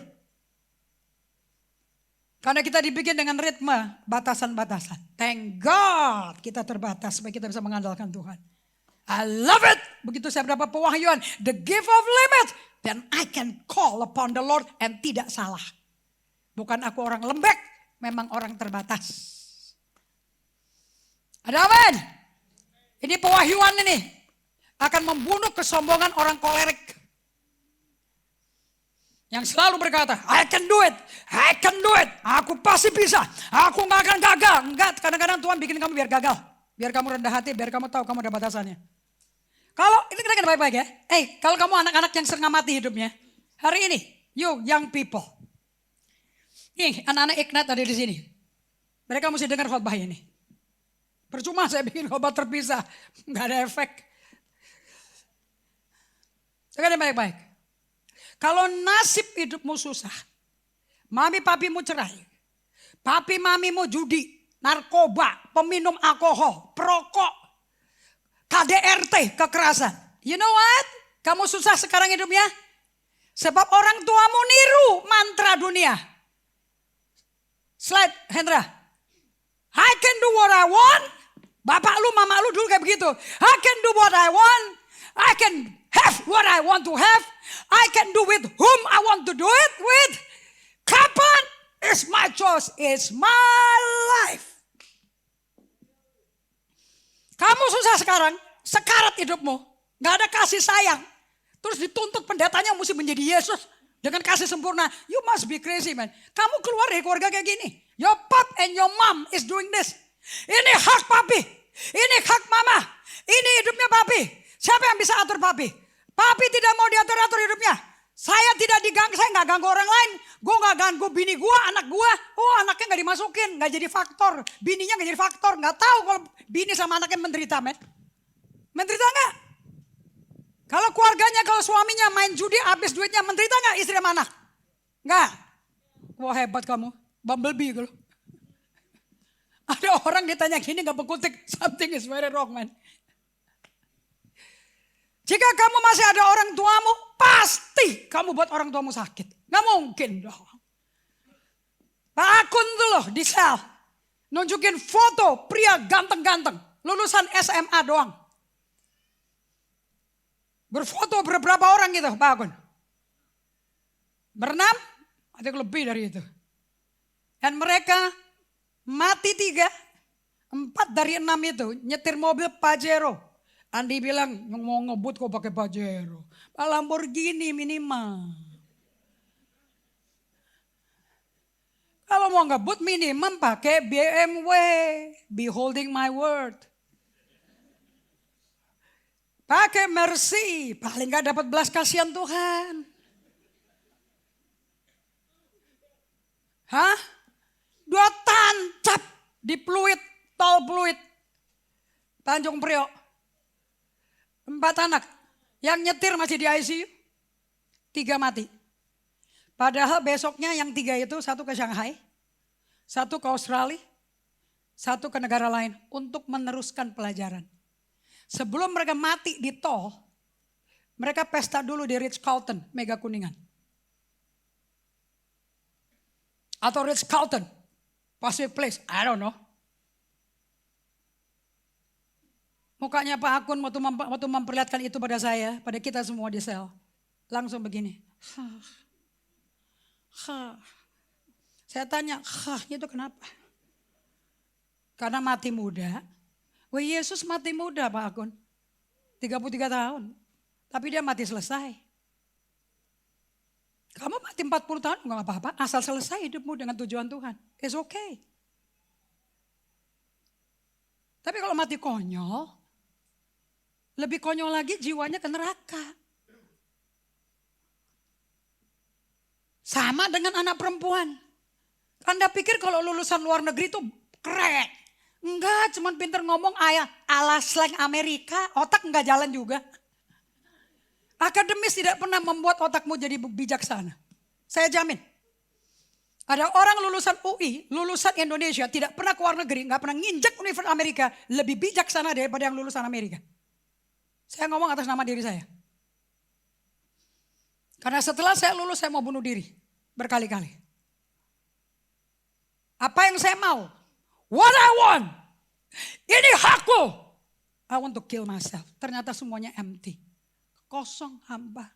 Karena kita dibikin dengan ritme, batasan-batasan. Thank God kita terbatas supaya kita bisa mengandalkan Tuhan. I love it. Begitu saya dapat pewahyuan. The gift of limit. Then I can call upon the Lord and tidak salah. Bukan aku orang lembek. Memang orang terbatas. Ada amin? Ini pewahyuan ini. Akan membunuh kesombongan orang kolerik. Yang selalu berkata, I can do it. I can do it. Aku pasti bisa. Aku gak akan gagal. Enggak, kadang-kadang Tuhan bikin kamu biar gagal. Biar kamu rendah hati, biar kamu tahu kamu ada batasannya. Kalau, ini kita baik-baik ya. Kalau kamu anak-anak yang sering mati hidupnya. Hari ini, you young people. Nih, anak-anak Ignat ada di sini. Mereka mesti dengar khotbah ini. Percuma saya bikin khotbah terpisah. Nggak ada efek. Dengar baik-baik. Kalau nasib hidupmu susah. Mami papimu cerai. Papi mamimu judi. Narkoba, peminum alkohol, perokok. KDRT, kekerasan. You know what? Kamu susah sekarang hidupnya. Sebab orang tuamu niru mantra dunia. Slide, Hendra. I can do what I want. Bapak lu, mama lu dulu kayak begitu. I can do what I want. I can have what I want to have. I can do with whom I want to do it with. Kapan? It's my choice. It's my life. Kamu susah sekarang, sekarat hidupmu, gak ada kasih sayang. Terus dituntut pendetanya mesti menjadi Yesus dengan kasih sempurna. You must be crazy man. Kamu keluar dari keluarga kayak gini. Your pap and your mom is doing this. Ini hak papi, ini hak mama, ini hidupnya papi. Siapa yang bisa atur papi? Papi tidak mau diatur-atur hidupnya. Saya tidak diganggu, saya gak ganggu orang lain. Gue gak ganggu bini gue, anak gue. Oh anaknya gak dimasukin, gak jadi faktor. Bininya gak jadi faktor, gak tahu kalau bini sama anaknya menderita men. Menderita gak? Kalau keluarganya, kalau suaminya main judi habis duitnya, menderita gak istri sama anak? Gak. Wah hebat kamu, bumblebee gitu. Ada orang ditanya gini gak berkutik, something is very wrong man. Jika kamu masih ada orang tuamu, pasti kamu buat orang tuamu sakit. Gak mungkin dong. Pak Akun tuh loh di sel. Nunjukin foto pria ganteng-ganteng. Lulusan SMA doang. Berfoto beberapa orang gitu Pak Akun. Berenam, ada yang lebih dari itu. Dan mereka Mati 3, 4 dari 6 itu nyetir mobil Pajero. Andi bilang mau ngebut kok pakai Pajero. Lamborghini minimal. Kalau mau ngebut minimum pakai BMW. Beholding my word. Pakai Mercy. Paling gak dapat belas kasihan Tuhan. Hah? 2 tancap di Pluit. Tol Pluit. Tanjung Priok. 4 anak. Yang nyetir masih di ICU. 3 mati. Padahal besoknya yang 3 itu 1 ke Shanghai. 1 ke Australia. 1 ke negara lain. Untuk meneruskan pelajaran. Sebelum mereka mati di tol. Mereka pesta dulu di Ritz-Carlton. Mega Kuningan. Atau Ritz-Carlton. Pacific Place. I don't know. Mukanya Pak Akun waktu memperlihatkan itu pada saya, pada kita semua di sel. Langsung begini. Saya tanya, itu kenapa? Karena mati muda. Wah, Yesus mati muda Pak Akun. 33 tahun. Tapi dia mati selesai. Kamu mati 40 tahun enggak apa-apa. Asal selesai hidupmu dengan tujuan Tuhan. It's okay. Tapi kalau mati konyol, lebih konyol lagi jiwanya ke neraka. Sama dengan anak perempuan. Anda pikir kalau lulusan luar negeri itu keren. Enggak, cuma pinter ngomong ala slang Amerika, otak enggak jalan juga. Akademis tidak pernah membuat otakmu jadi bijaksana. Saya jamin. Ada orang lulusan UI, lulusan Indonesia, tidak pernah ke luar negeri, enggak pernah nginjak Universitas Amerika, lebih bijaksana daripada yang lulusan Amerika. Saya ngomong atas nama diri saya. Karena setelah saya lulus saya mau bunuh diri berkali-kali. Apa yang saya mau? What I want. Ini hakku. I want to kill myself. Ternyata semuanya empty. Kosong, hampa.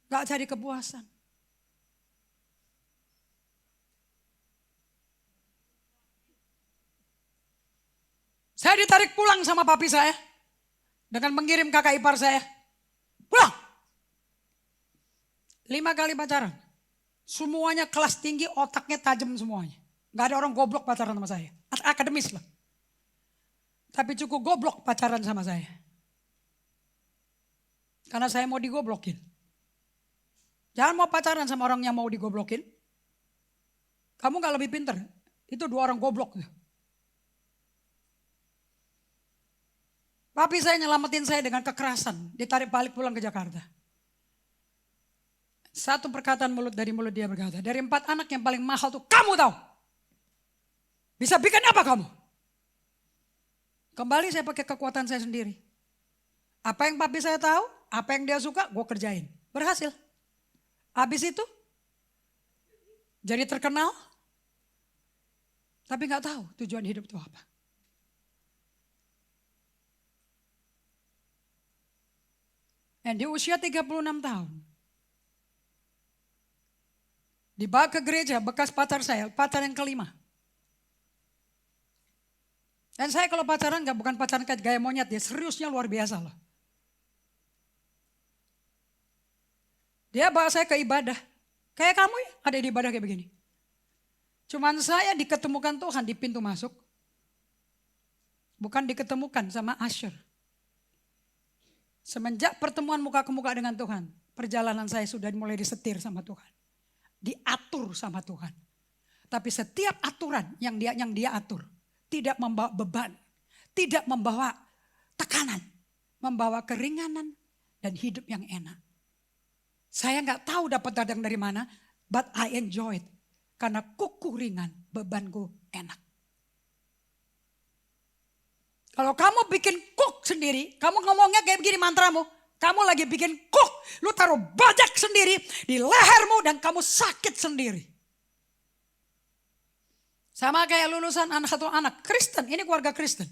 Gak cari kepuasan. Saya ditarik pulang sama papi saya. Dengan mengirim kakak ipar saya. Pulang. 5 kali pacaran. Semuanya kelas tinggi, otaknya tajam semuanya. Gak ada orang goblok pacaran sama saya. Akademis lah. Tapi cukup goblok pacaran sama saya. Karena saya mau digoblokin. Jangan mau pacaran sama orang yang mau digoblokin. Kamu gak lebih pinter. Itu 2 orang goblok. Papi saya nyelamatin saya dengan kekerasan. Ditarik balik pulang ke Jakarta. Satu perkataan dari mulut dia berkata. Dari 4 anak yang paling mahal tuh kamu tahu. Bisa bikin apa kamu? Kembali saya pakai kekuatan saya sendiri. Apa yang papi saya tahu, apa yang dia suka, gue kerjain. Berhasil. Habis itu, jadi terkenal. Tapi gak tahu tujuan hidup itu apa. Dan di usia 36 tahun. Dibawa ke gereja bekas pacar saya, pacar yang kelima. Dan saya kalau pacaran bukan pacaran kayak gaya monyet ya, seriusnya luar biasa loh. Dia bawa saya ke ibadah. Kayak kamu ya, ada di ibadah kayak begini. Cuman saya diketemukan Tuhan di pintu masuk. Bukan diketemukan sama Asher. Semenjak pertemuan muka ke muka dengan Tuhan, perjalanan saya sudah mulai disetir sama Tuhan. Diatur sama Tuhan. Tapi setiap aturan yang dia atur tidak membawa beban, tidak membawa tekanan, membawa keringanan dan hidup yang enak. Saya nggak tahu dapat dadang dari mana, but I enjoy it. Karena kuku ringan, bebanku enak. Kalau kamu bikin kuk sendiri, kamu ngomongnya kayak begini mantramu. Kamu lagi bikin kuk, lu taruh bajak sendiri di lehermu dan kamu sakit sendiri. Sama kayak lulusan satu anak Kristen, ini keluarga Kristen.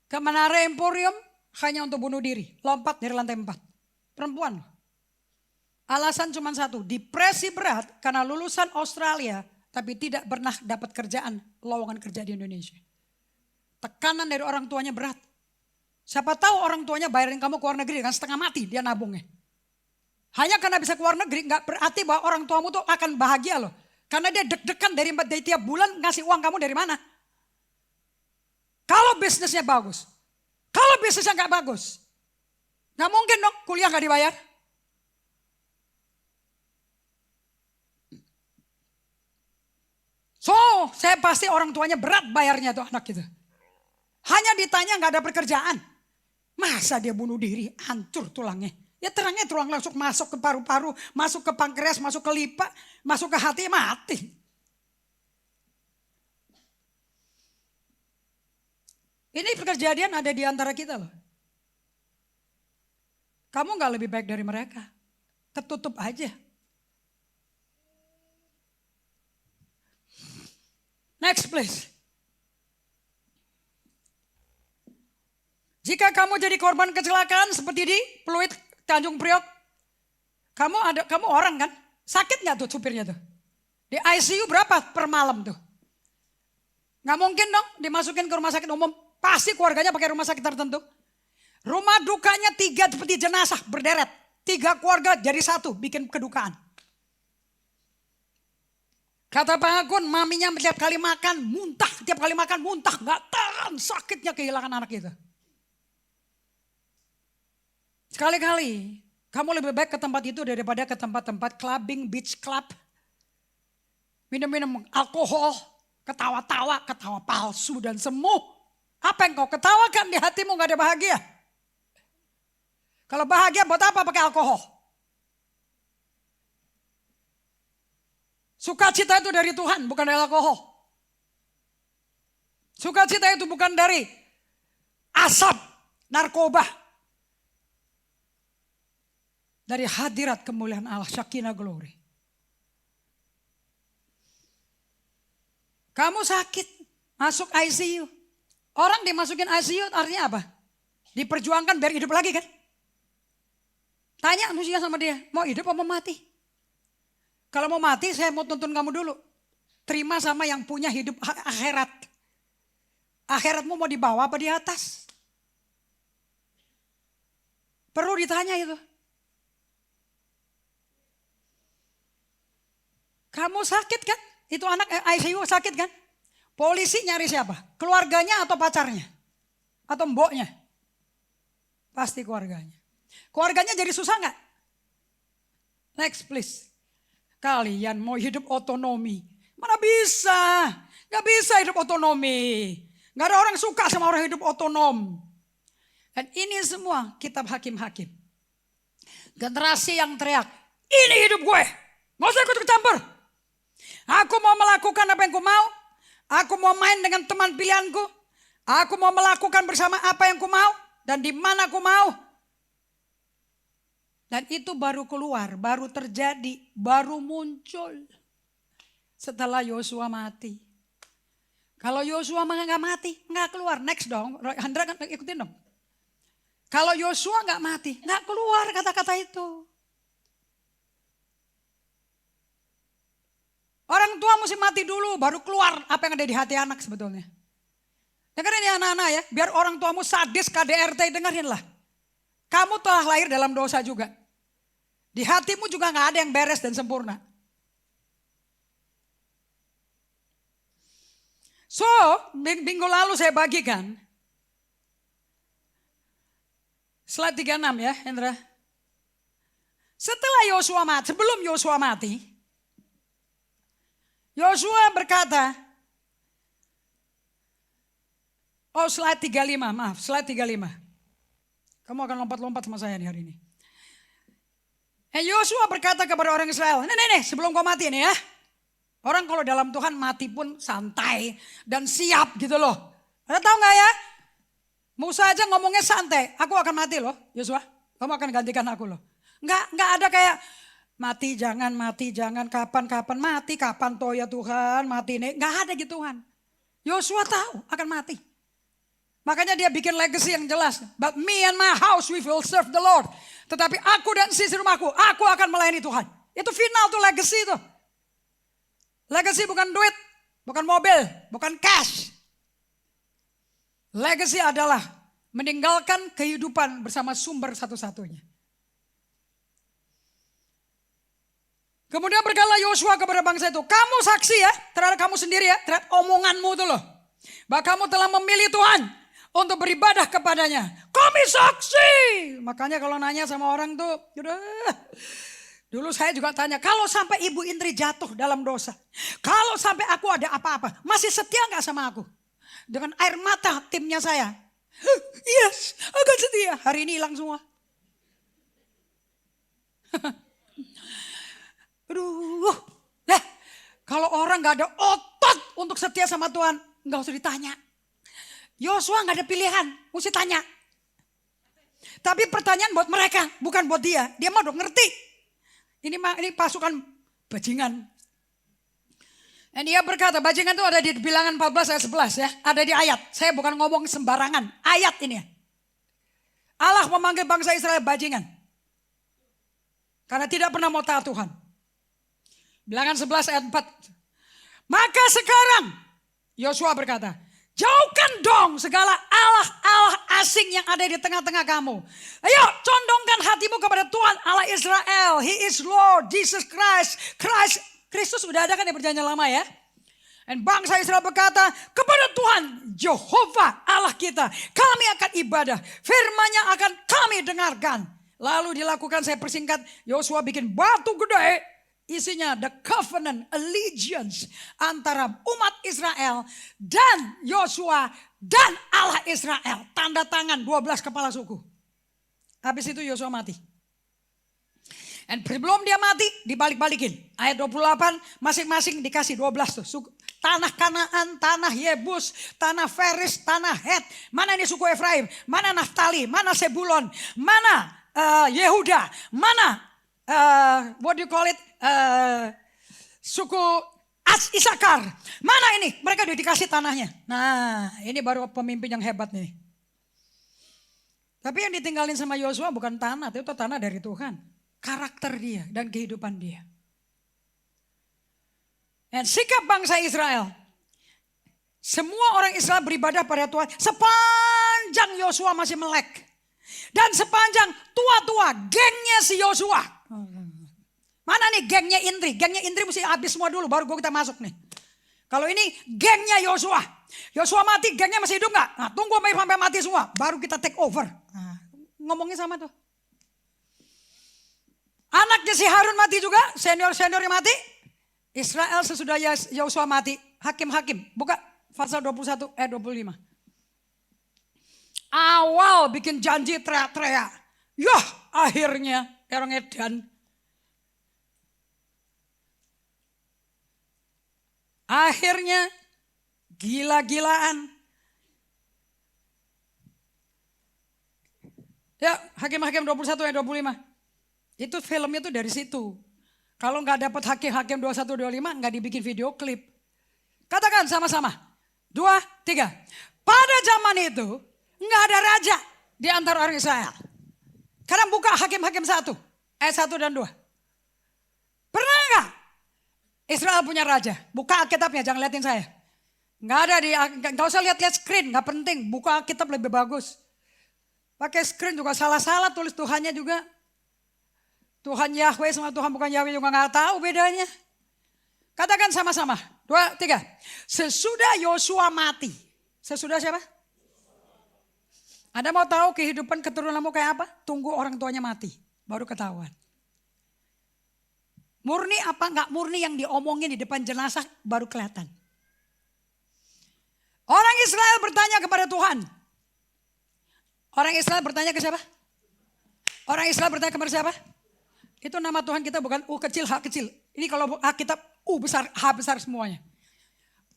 Ke Menara Emporium hanya untuk bunuh diri, lompat dari lantai 4. Perempuan. Alasan cuma satu, depresi berat karena lulusan Australia tapi tidak pernah dapat kerjaan, lowongan kerja di Indonesia. Tekanan dari orang tuanya berat. Siapa tahu orang tuanya bayarin kamu ke luar negeri kan setengah mati dia nabungnya. Hanya karena bisa ke luar negeri gak berarti bahwa orang tuamu tuh akan bahagia loh. Karena dia deg-degan dari tiap bulan ngasih uang kamu dari mana. Kalau bisnisnya bagus. Kalau bisnisnya gak bagus. Gak mungkin dong kuliah gak dibayar. So saya pasti orang tuanya berat bayarnya tuh anak gitu. Hanya ditanya gak ada pekerjaan. Masa dia bunuh diri hancur tulangnya. Ya terangnya tulang masuk ke paru-paru, masuk ke pankreas, masuk ke lipa, masuk ke hati, mati. Ini kejadian ada di antara kita loh. Kamu gak lebih baik dari mereka. Ketutup aja. Next please. Jika kamu jadi korban kecelakaan seperti di Pluit Tanjung Priok, kamu orang kan? Sakit nggak tuh supirnya tuh? Di ICU berapa per malam tuh? Nggak mungkin dong dimasukin ke rumah sakit umum. Pasti keluarganya pakai rumah sakit tertentu. Rumah dukanya 3 seperti jenazah berderet. 3 keluarga jadi satu bikin kedukaan. Kata Pak Agun, maminya tiap kali makan muntah. Tiap kali makan muntah, nggak tahan sakitnya kehilangan anak itu. Sekali-kali kamu lebih baik ke tempat itu daripada ke tempat-tempat clubbing, beach club. Minum-minum alkohol, ketawa-tawa, ketawa palsu dan semu. Apa yang kau ketawakan di hatimu gak ada bahagia? Kalau bahagia buat apa pakai alkohol? Sukacita itu dari Tuhan, bukan dari alkohol. Sukacita itu bukan dari asap, narkoba. Dari hadirat kemuliaan Allah, Shekinah glory. Kamu sakit, masuk ICU. Orang dimasukin ICU artinya apa? Diperjuangkan biar hidup lagi kan? Tanya manusia sama dia, mau hidup apa mau mati? Kalau mau mati saya mau tuntun kamu dulu. Terima sama yang punya hidup akhirat. Akhiratmu mau di bawah apa di atas? Perlu ditanya itu. Kamu sakit kan? Itu anak ICU sakit kan? Polisi nyari siapa? Keluarganya atau pacarnya? Atau mboknya? Pasti keluarganya. Keluarganya jadi susah gak? Next please. Kalian mau hidup otonomi. Mana bisa? Gak bisa hidup otonomi. Gak ada orang suka sama orang hidup otonom. Dan ini semua kitab hakim-hakim. Generasi yang teriak, ini hidup gue. Gak usah ikut campur. Aku mau melakukan apa yang ku mau. Aku mau main dengan teman pilihanku. Aku mau melakukan bersama apa yang ku mau. Dan di mana ku mau. Dan itu baru keluar, baru terjadi, baru muncul. Setelah Yosua mati. Kalau Yosua nggak mati, nggak keluar. Next dong, Handra kan ikutin dong. Kalau Yosua nggak mati, nggak keluar kata-kata itu. Orang tua mesti mati dulu, baru keluar apa yang ada di hati anak sebetulnya. Dengerin ya anak-anak ya, biar orang tuamu sadis KDRT, dengerinlah. Kamu telah lahir dalam dosa juga. Di hatimu juga gak ada yang beres dan sempurna. So, minggu lalu saya bagikan. Slide 36 ya, Hendra. Setelah Yosua mati, sebelum Yosua mati, Yosua berkata, slide 35, maaf, slide 35. Kamu akan lompat-lompat sama saya nih hari ini. Yosua berkata kepada orang Israel, nih, sebelum kau mati nih ya. Orang kalau dalam Tuhan mati pun santai dan siap gitu loh. Ada tahu gak ya? Musa aja ngomongnya santai, aku akan mati loh Yosua. Kamu akan gantikan aku loh. Nggak ada kayak mati jangan, kapan mati, kapan toh ya Tuhan, mati nih. Nggak ada gitu Tuhan. Yosua tahu akan mati. Makanya dia bikin legacy yang jelas. But me and my house we will serve the Lord. Tetapi aku dan sisi rumahku, aku akan melayani Tuhan. Itu final tuh legacy itu. Legacy bukan duit, bukan mobil, bukan cash. Legacy adalah meninggalkan kehidupan bersama sumber satu-satunya. Kemudian berkatalah Yosua kepada bangsa itu, kamu saksi ya terhadap kamu sendiri ya, terhadap omonganmu itu loh. Bahwa kamu telah memilih Tuhan untuk beribadah kepadanya. Kami saksi. Makanya kalau nanya sama orang tuh, udah. Dulu saya juga tanya, kalau sampai Ibu Indri jatuh dalam dosa. Kalau sampai aku ada apa-apa, masih setia gak sama aku? Dengan air mata timnya saya. Yes, agak setia. Hari ini hilang semua. Aduh, kalau orang gak ada otot untuk setia sama Tuhan, gak usah ditanya. Yosua gak ada pilihan, mesti tanya. Tapi pertanyaan buat mereka, bukan buat dia. Dia mah udah ngerti. Ini pasukan bajingan. Dan dia berkata, bajingan itu ada di Bilangan 14 ayat 11 ya. Ada di ayat, saya bukan ngomong sembarangan. Ayat ini ya. Allah memanggil bangsa Israel bajingan. Karena tidak pernah mau taat Tuhan. Bilangan 11 ayat 4. Maka sekarang Yosua berkata, jauhkan dong segala Allah asing yang ada di tengah-tengah kamu. Ayo condongkan hatimu kepada Tuhan Allah Israel. He is Lord Jesus Christ. Kristus sudah ada kan di perjanjian lama ya. Dan bangsa Israel berkata kepada Tuhan Jehovah Allah kita, kami akan ibadah, firman-Nya akan kami dengarkan. Lalu dilakukan, saya persingkat, Yosua bikin batu gede. Isinya the covenant allegiance antara umat Israel dan Yosua dan Allah Israel. Tanda tangan 12 kepala suku. Habis itu Yosua mati. Dan sebelum dia mati dibalik-balikin. Ayat 28 masing-masing dikasih 12 tuh. Tanah Kanaan, tanah Yebus, tanah Feris, tanah Het. Mana ini suku Efraim, mana Naftali, mana Sebulon, mana Yehuda, mana what do you call it? Suku Isakar. Mana ini? Mereka udah dikasih tanahnya. Nah, ini baru pemimpin yang hebat nih. Tapi yang ditinggalin sama Yosua bukan tanah, itu tanah dari Tuhan. Karakter dia dan kehidupan dia. Dan sikap bangsa Israel. Semua orang Israel beribadah pada Tuhan sepanjang Yosua masih melek. Dan sepanjang tua-tua gengnya si Yosua. Mana nih gengnya Indri? Gengnya Indri mesti habis semua dulu baru kita masuk nih. Kalau ini gengnya Yosua. Yosua mati, gengnya masih hidup gak? Nah, tunggu sampai mati semua. Baru kita take over. Nah, ngomongnya sama tuh. Anaknya si Harun mati juga. Senior-seniornya mati. Israel sesudah Yosua mati. Hakim-hakim. Buka pasal 21 ayat 25. Awal bikin janji teriak-teriak. Yah akhirnya orang edan. Akhirnya gila-gilaan. Ya, Hakim-Hakim 21 ayat 25. Itu filmnya tuh dari situ. Kalau nggak dapat Hakim-Hakim 21 25 nggak dibikin video klip. Katakan sama-sama. 2, 3. Pada zaman itu nggak ada raja di antara orang Israel. Sekarang buka Hakim-Hakim 1 ayat 1 dan 2. Pernah nggak Israel punya raja? Buka Alkitabnya, jangan liatin saya. Nggak ada nggak usah lihat-lihat screen, nggak penting. Buka Alkitab lebih bagus. Pakai screen juga salah-salah, tulis Tuhannya juga. Tuhan Yahweh sama Tuhan bukan Yahweh juga nggak tahu bedanya. Katakan sama-sama. 2, 3. Sesudah Yosua mati. Sesudah siapa? Anda mau tahu kehidupan keturunanmu kayak apa? Tunggu orang tuanya mati, baru ketahuan. Murni apa enggak murni yang diomongin di depan jenazah baru kelihatan. Orang Israel bertanya kepada Tuhan. Orang Israel bertanya ke siapa? Orang Israel bertanya kepada siapa? Itu nama Tuhan kita bukan U kecil, H kecil. Ini kalau H kita U besar, H besar semuanya.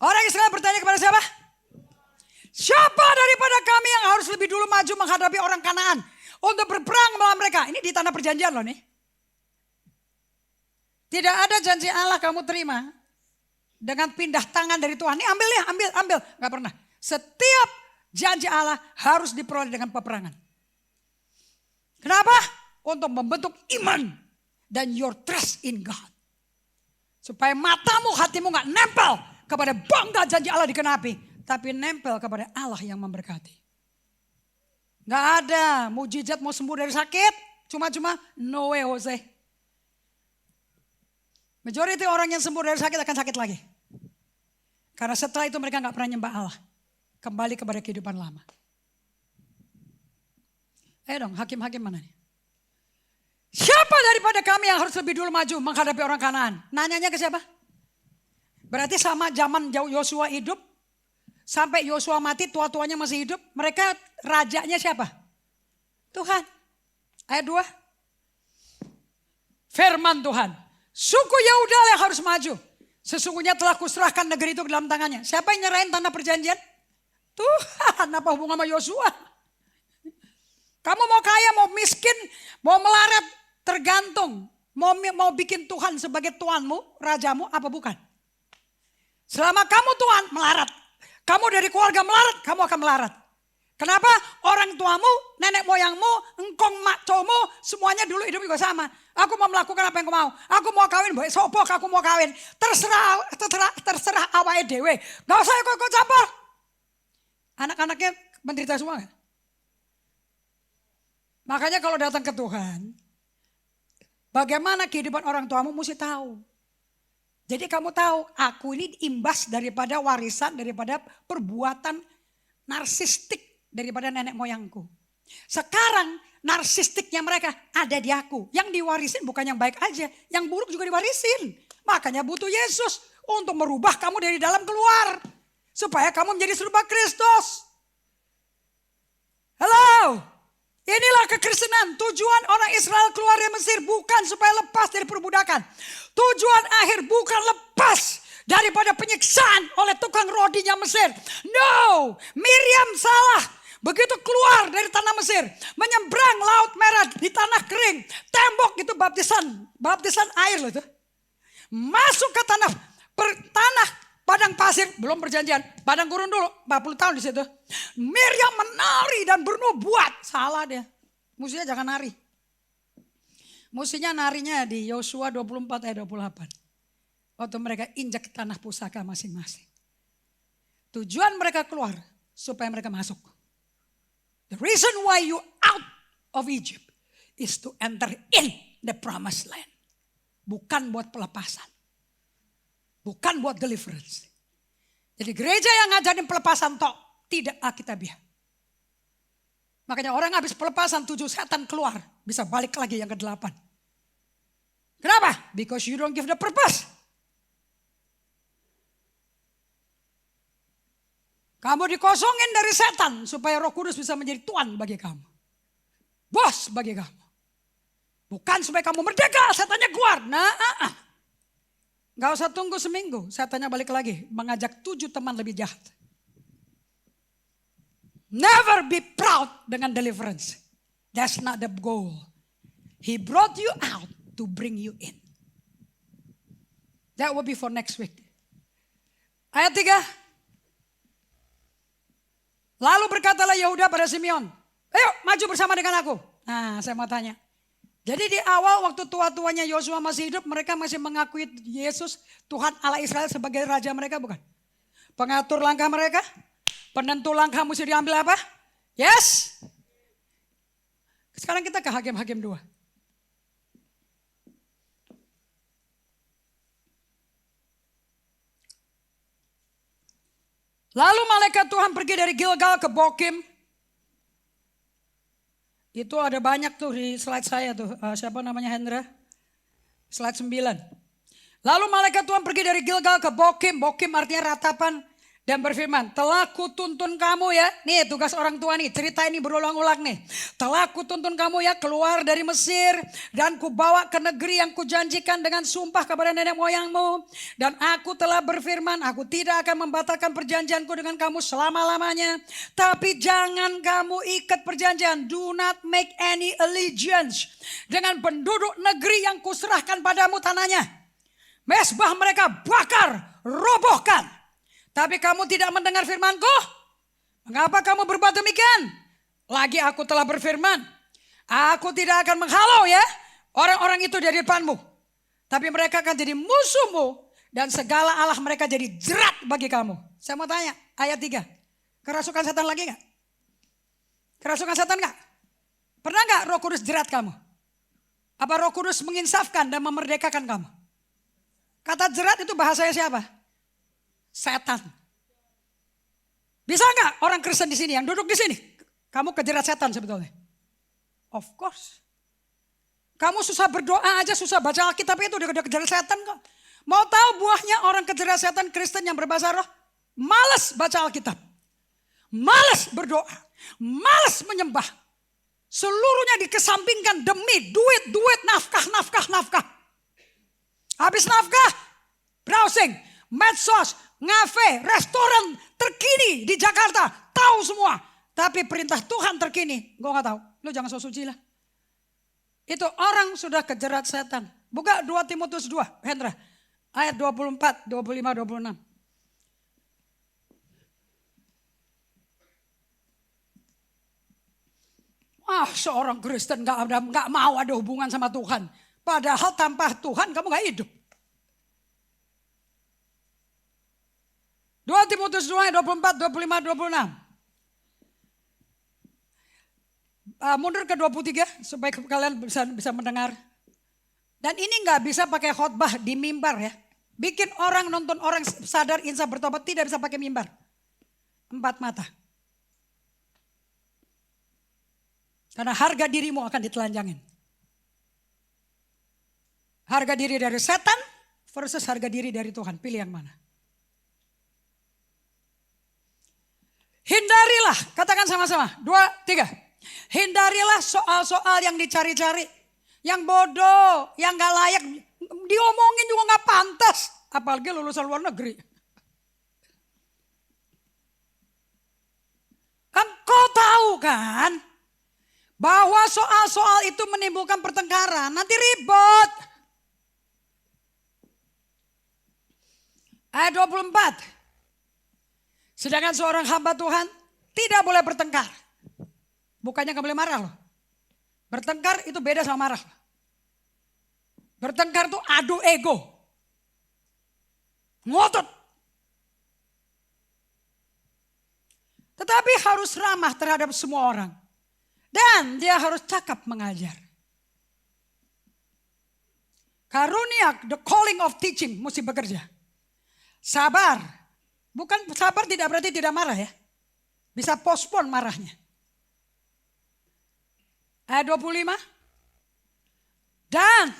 Orang Israel bertanya kepada siapa? Siapa daripada kami yang harus lebih dulu maju menghadapi orang Kanaan untuk berperang melawan mereka? Ini di tanah perjanjian loh nih. Tidak ada janji Allah kamu terima dengan pindah tangan dari Tuhan. Ini ambil ya, ambil. Gak pernah. Setiap janji Allah harus diperoleh dengan peperangan. Kenapa? Untuk membentuk iman dan your trust in God. Supaya matamu, hatimu gak nempel kepada bangga janji Allah dikenapi. Tapi nempel kepada Allah yang memberkati. Gak ada mujizat mau sembuh dari sakit. Cuma-cuma no way Jose. Majority orang yang sembuh dari sakit akan sakit lagi. Karena setelah itu mereka gak pernah nyembah Allah. Kembali kepada kehidupan lama. Ayo dong, hakim-hakim mana nih? Siapa daripada kami yang harus lebih dulu maju menghadapi orang Kanaan? Nanyanya ke siapa? Berarti sama zaman Yosua hidup. Sampai Yosua mati, tua-tuanya masih hidup. Mereka rajanya siapa? Tuhan. Ayat 2. Firman Tuhan. Suku Yehuda yang harus maju. Sesungguhnya telah kuserahkan negeri itu ke dalam tangannya. Siapa yang nyerahin tanah perjanjian? Tuhan, apa hubungan sama Yosua? Kamu mau kaya, mau miskin, mau melarat, tergantung. Mau bikin Tuhan sebagai tuanmu, rajamu, apa bukan? Selama kamu Tuhan, melarat. Kamu dari keluarga melarat, kamu akan melarat. Kenapa? Orang tuamu, nenek moyangmu, engkong makcomu, semuanya dulu hidup juga sama. Aku mau melakukan apa yang aku mau. Aku mau kawin, sopok aku mau kawin. Terserah awake dewe. Gak usah ikut campur. Anak-anaknya menderita semua kan? Makanya kalau datang ke Tuhan, bagaimana kehidupan orang tuamu mesti tahu. Jadi kamu tahu, aku ini imbas daripada warisan, daripada perbuatan narsistik daripada nenek moyangku. Sekarang narsistiknya mereka ada di aku. Yang diwarisin bukan yang baik aja, yang buruk juga diwarisin. Makanya butuh Yesus untuk merubah kamu dari dalam keluar. Supaya kamu menjadi serupa Kristus. Halo, inilah kekristenan. Tujuan orang Israel keluar dari Mesir bukan supaya lepas dari perbudakan. Tujuan akhir bukan lepas daripada penyiksaan oleh tukang rodinya Mesir. No, Miriam salah. Begitu keluar dari tanah Mesir, menyeberang Laut Merah di tanah kering. Tembok itu baptisan air loh itu. Masuk ke tanah padang pasir, belum perjanjian. Padang gurun dulu, 40 tahun di situ. Miriam menari dan bernubuat. Salah dia. Mestinya jangan nari. Mestinya narinya di Yosua 24 ayat 28. Waktu mereka injak tanah pusaka masing-masing. Tujuan mereka keluar supaya mereka masuk. The reason why you out of Egypt is to enter in the promised land. Bukan buat pelepasan. Bukan buat deliverance. Jadi gereja yang ngajarin pelepasan tok tidak Alkitabiah. Makanya orang habis pelepasan 7 setan keluar. Bisa balik lagi yang ke-8. Kenapa? Because you don't give the purpose. Kamu dikosongin dari setan supaya Roh Kudus bisa menjadi tuan bagi kamu. Bos bagi kamu. Bukan supaya kamu merdeka, setannya keluar. Gak usah tunggu seminggu, setannya balik lagi. Mengajak 7 teman lebih jahat. Never be proud dengan deliverance. That's not the goal. He brought you out to bring you in. That will be for next week. Ayat 3. Lalu berkatalah Yehuda pada Simeon, ayo maju bersama dengan aku. Nah, saya mau tanya. Jadi di awal waktu tua-tuanya Yosua masih hidup, mereka masih mengakui Yesus Tuhan Allah Israel sebagai raja mereka, bukan? Pengatur langkah mereka, penentu langkah mesti diambil apa? Yes. Sekarang kita ke Hakim-Hakim 2. Lalu malaikat Tuhan pergi dari Gilgal ke Bokim. Itu ada banyak tuh di slide saya tuh. Siapa namanya Hendra? Slide 9. Lalu malaikat Tuhan pergi dari Gilgal ke Bokim. Bokim artinya ratapan. Dan berfirman, telah kutuntun kamu ya. Nih tugas orang tua nih, cerita ini berulang-ulang nih. Telah kutuntun kamu ya keluar dari Mesir. Dan kubawa ke negeri yang kujanjikan dengan sumpah kepada nenek moyangmu. Dan aku telah berfirman, aku tidak akan membatalkan perjanjianku dengan kamu selama-lamanya. Tapi jangan kamu ikat perjanjian. Do not make any allegiance. Dengan penduduk negeri yang kuserahkan padamu tanahnya. Mesbah mereka bakar, robohkan. Tapi kamu tidak mendengar firmanku. Mengapa kamu berbuat demikian? Lagi aku telah berfirman. Aku tidak akan menghalau ya orang-orang itu dari depanmu. Tapi mereka akan jadi musuhmu dan segala Allah mereka jadi jerat bagi kamu. Saya mau tanya, ayat 3. Kerasukan setan lagi gak? Kerasukan setan gak? Pernah gak Roh Kudus jerat kamu? Apa Roh Kudus menginsafkan dan memerdekakan kamu? Kata jerat itu bahasanya siapa? Setan. Bisa gak orang Kristen di sini yang duduk di sini? Kamu kejerat setan sebetulnya. Of course. Kamu susah berdoa aja, susah baca Alkitab itu udah kejerat setan kok. Mau tahu buahnya orang kejerat setan Kristen yang berbahasa roh? Malas baca Alkitab. Malas berdoa. Malas menyembah. Seluruhnya dikesampingkan demi duit, nafkah. Habis nafkah, browsing, medsos, ngafe, restoran terkini di Jakarta. Tahu semua. Tapi perintah Tuhan terkini, gue gak tahu. Lu jangan so suci lah. Itu orang sudah kejerat setan. Buka 2 Timotius 2, Hendra. Ayat 24, 25, 26. Seorang Kristen gak mau ada hubungan sama Tuhan. Padahal tanpa Tuhan kamu gak hidup. 2 Timotius 2, 24, 25, 26. Mundur ke 23 supaya kalian bisa mendengar. Dan ini gak bisa pakai khotbah di mimbar ya. Bikin orang nonton orang sadar insaf bertobat tidak bisa pakai mimbar. 4 mata. Karena harga dirimu akan ditelanjangin. Harga diri dari setan versus harga diri dari Tuhan. Pilih yang mana? Hindarilah, katakan sama-sama. 2, 3. Hindarilah soal-soal yang dicari-cari. Yang bodoh, yang gak layak. Diomongin juga gak pantas. Apalagi lulusan luar negeri. Kan kau tahu kan. Bahwa soal-soal itu menimbulkan pertengkaran. Nanti ribet. Ayat 24. Sedangkan seorang hamba Tuhan tidak boleh bertengkar. Bukannya gak boleh marah loh. Bertengkar itu beda sama marah. Bertengkar itu adu ego. Ngotot. Tetapi harus ramah terhadap semua orang. Dan dia harus cakap mengajar. Karunia, the calling of teaching mesti bekerja. Sabar. Bukan sabar tidak berarti tidak marah ya. Bisa postpone marahnya. Ayat 25. Dan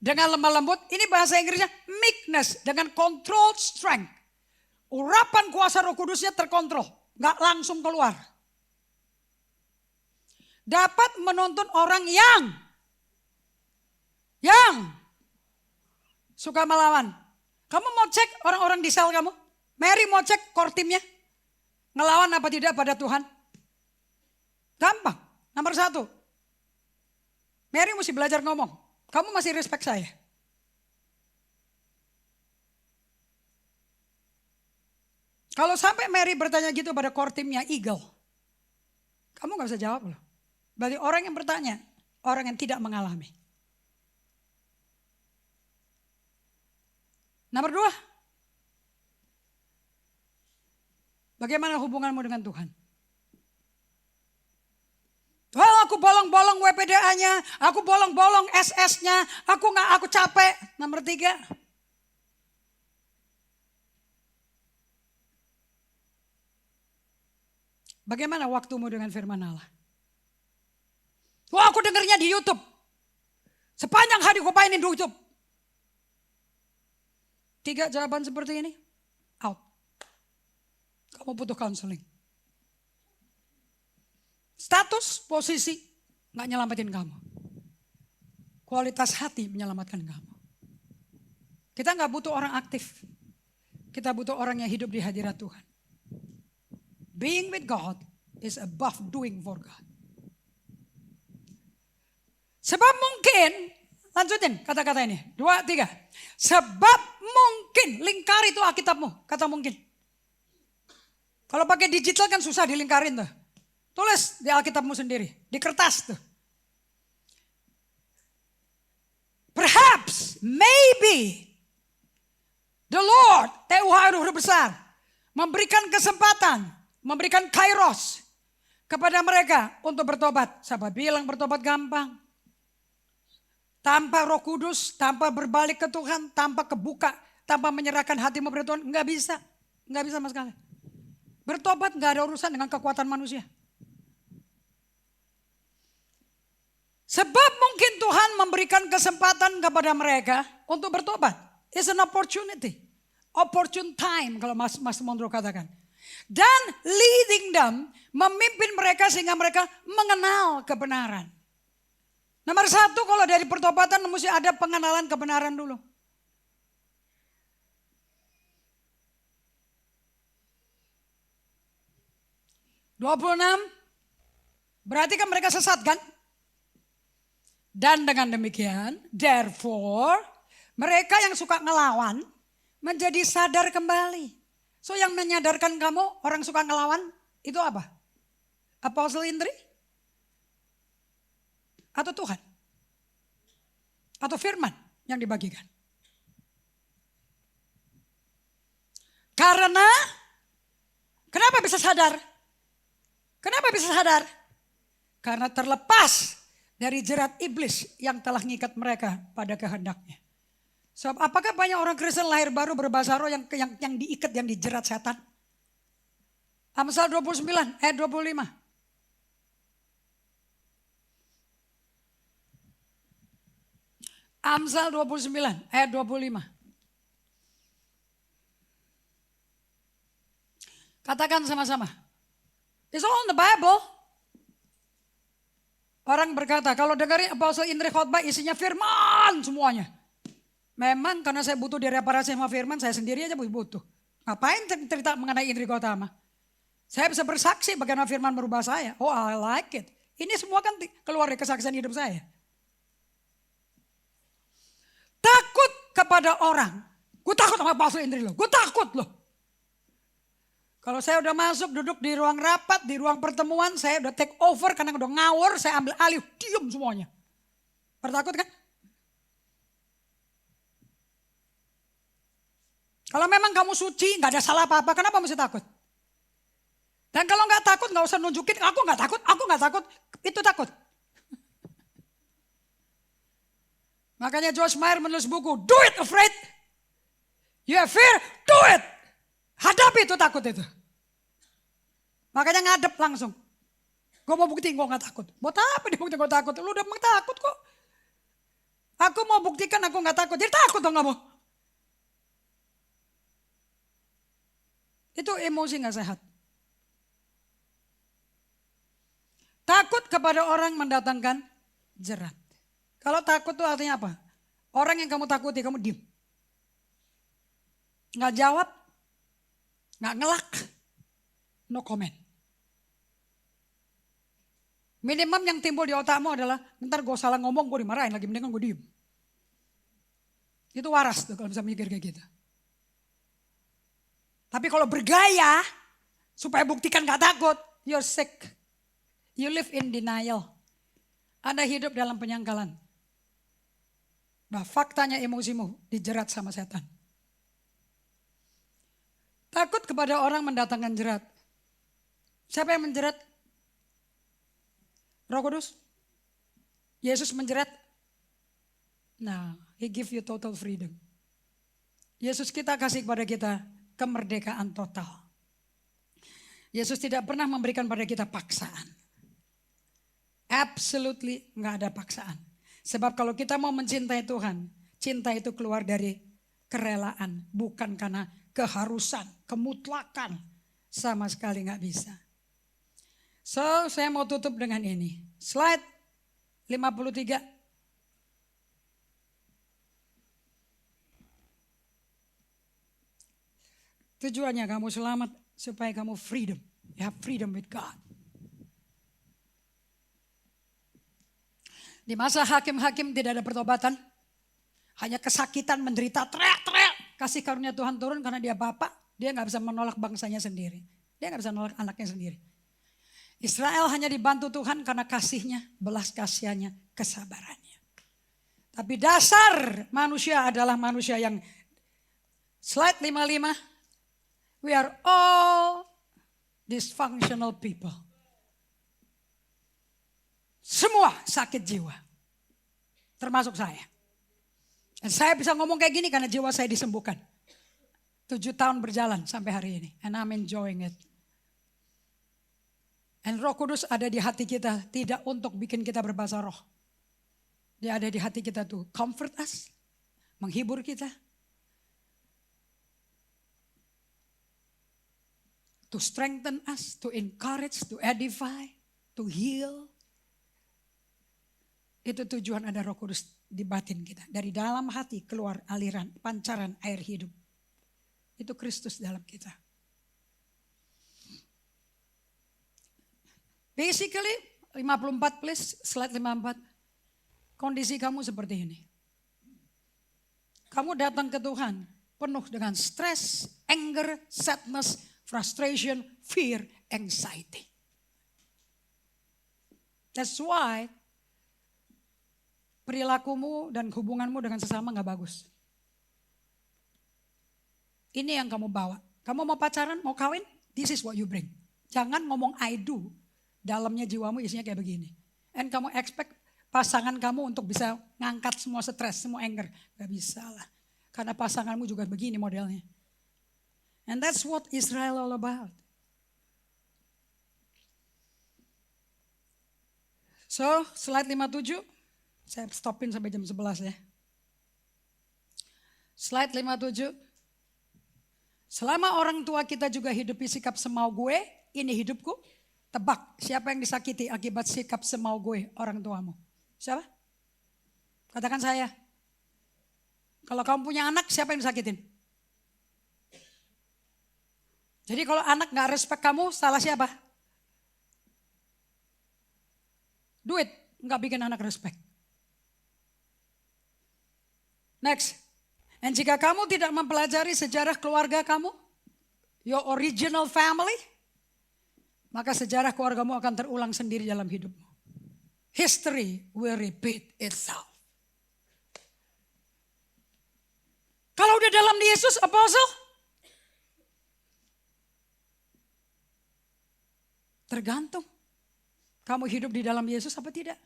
dengan lemah lembut, ini bahasa Inggrisnya meekness, dengan controlled strength. Urapan kuasa Roh Kudusnya terkontrol, gak langsung keluar. Dapat menuntun orang yang suka melawan. Kamu mau cek orang-orang di sel kamu? Mary mau cek core timnya? Ngelawan apa tidak pada Tuhan? Gampang. Nomor 1. Mary mesti belajar ngomong. Kamu masih respect saya. Kalau sampai Mary bertanya gitu pada core timnya Eagle. Kamu gak bisa jawab loh. Berarti orang yang bertanya, orang yang tidak mengalami. Nomor 2. Bagaimana hubunganmu dengan Tuhan? Well, aku bolong-bolong WPDA-nya, aku bolong-bolong SS-nya, aku capek. Nomor 3. Bagaimana waktumu dengan firman Allah? Wah, aku dengarnya di YouTube. Sepanjang hari gue mainin di YouTube. 3 jawaban seperti ini, out. Kamu butuh counseling. Status, posisi, gak nyelamatin kamu. Kualitas hati menyelamatkan kamu. Kita gak butuh orang aktif. Kita butuh orang yang hidup di hadirat Tuhan. Being with God is above doing for God. Sebab mungkin, lanjutin kata-kata ini. 2, 3. Sebab mungkin, lingkari itu Alkitabmu, kata mungkin. Kalau pakai digital kan susah dilingkarin tuh. Tulis di Alkitabmu sendiri, di kertas tuh. Perhaps, maybe, the Lord, Tuhan huruf besar, memberikan kesempatan, memberikan kairos kepada mereka untuk bertobat. Siapa bilang bertobat gampang? Tanpa Roh Kudus, tanpa berbalik ke Tuhan, tanpa kebuka, tanpa menyerahkan hatimu kepada Tuhan, nggak bisa. Nggak bisa sama sekali. Bertobat nggak ada urusan dengan kekuatan manusia. Sebab mungkin Tuhan memberikan kesempatan kepada mereka untuk bertobat. It's an opportunity. Opportune time kalau Mas Mondro katakan. Dan leading them, memimpin mereka sehingga mereka mengenal kebenaran. Nomor satu, kalau dari pertobatan mesti ada pengenalan kebenaran dulu. (26) Berarti kan mereka sesat kan? Dan dengan demikian, therefore, mereka yang suka ngelawan menjadi sadar kembali. So yang menyadarkan kamu orang suka ngelawan itu apa? Apostle Indri? Atau Tuhan? Atau firman yang dibagikan? Karena, kenapa bisa sadar? Kenapa bisa sadar? Karena terlepas dari jerat iblis yang telah mengikat mereka pada kehendaknya. Sebab apakah banyak orang Kristen lahir baru berbahasa roh yang diikat, yang dijerat setan? Amsal 29 ayat 25. Amsal 29 ayat 25. Katakan sama-sama. It's all in the Bible. Orang berkata, kalau dengerin Apostle Indri khotbah isinya firman semuanya. Memang karena saya butuh direparasi sama firman, saya sendiri aja butuh. Ngapain cerita mengenai Indri Gotama? Saya bisa bersaksi bagaimana firman merubah saya. Oh, I like it. Ini semua kan keluar dari kesaksian hidup saya. Takut kepada orang. Gue takut sama Apostle Indri loh. Gue takut loh. Kalau saya udah masuk duduk di ruang rapat, di ruang pertemuan, saya udah take over karena udah ngawur, saya ambil alih, diam semuanya. Takut kan? Kalau memang kamu suci, nggak ada salah apa-apa, kenapa mesti takut? Dan kalau nggak takut, nggak usah nunjukin, aku nggak takut, itu takut. Makanya Joyce Meyer menulis buku, Do It Afraid. You have fear, do it. Hadapi itu takut itu. Makanya ngadep langsung. Gue mau buktiin gue gak takut. Buat apa dia buktiin gue takut? Lu udah takut kok. Aku mau buktikan aku gak takut. Jadi takut dong kamu. Itu emosi gak sehat. Takut kepada orang mendatangkan jerat. Kalau takut itu artinya apa? Orang yang kamu takuti, kamu diem. Gak jawab. Gak ngelak, no comment. Minimum yang timbul di otakmu adalah, ntar gue salah ngomong, gue dimarahin lagi, mendingan gue diem. Itu waras tuh kalau bisa mikir kayak gitu. Tapi kalau bergaya, supaya buktikan gak takut, you're sick. You live in denial. Anda hidup dalam penyangkalan. Nah, faktanya emosimu dijerat sama setan. Takut kepada orang mendatangkan jerat. Siapa yang menjerat? Roh Kudus? Yesus menjerat? Nah, He give you total freedom. Yesus kita kasih kepada kita kemerdekaan total. Yesus tidak pernah memberikan pada kita paksaan. Absolutely nggak ada paksaan. Sebab kalau kita mau mencintai Tuhan, cinta itu keluar dari kerelaan, bukan karena keharusan, kemutlakan, sama sekali nggak bisa. So, saya mau tutup dengan ini. Slide 53. Tujuannya kamu selamat supaya kamu freedom. You have freedom with God. Di masa hakim-hakim tidak ada pertobatan. Hanya kesakitan, menderita, teriak-teriak. Kasih karunia Tuhan turun karena dia bapak. Dia gak bisa menolak bangsanya sendiri. Dia gak bisa menolak anaknya sendiri. Israel hanya dibantu Tuhan karena kasihnya, belas kasihannya, kesabarannya. Tapi dasar manusia adalah manusia yang slide 55. We are all dysfunctional people. Semua sakit jiwa. Termasuk saya. Dan saya bisa ngomong kayak gini karena jiwa saya disembuhkan. 7 tahun berjalan sampai hari ini. And I'm enjoying it. And Roh Kudus ada di hati kita tidak untuk bikin kita berbahasa roh. Dia ada di hati kita tuh comfort us, menghibur kita. To strengthen us, to encourage, to edify, to heal. Itu tujuan ada Roh Kudus di batin kita. Dari dalam hati keluar aliran, pancaran air hidup. Itu Kristus dalam kita. Basically, 54 please, slide 54. Kondisi kamu seperti ini. Kamu datang ke Tuhan penuh dengan stres, anger, sadness, frustration, fear, anxiety. That's why perilakumu dan hubunganmu dengan sesama gak bagus. Ini yang kamu bawa. Kamu mau pacaran, mau kawin, this is what you bring. Jangan ngomong I do. Dalamnya jiwamu isinya kayak begini. And kamu expect pasangan kamu untuk bisa ngangkat semua stres, semua anger. Gak bisa lah. Karena pasanganmu juga begini modelnya. And that's what Israel all about. So, slide 57. Saya stopin sampai jam 11 ya. Slide 57. Selama orang tua kita juga hidupi sikap semau gue, ini hidupku. Tebak, siapa yang disakiti akibat sikap semau gue orang tuamu? Siapa? Katakan saya. Kalau kamu punya anak, siapa yang disakitin? Jadi kalau anak gak respect kamu, salah siapa? Duit gak bikin anak respect. Next. Dan jika kamu tidak mempelajari sejarah keluarga kamu, your original family, maka sejarah keluargamu akan terulang sendiri dalam hidupmu. History will repeat itself. Kalau udah dalam Yesus, apostle, tergantung. Kamu hidup di dalam Yesus apa tidak?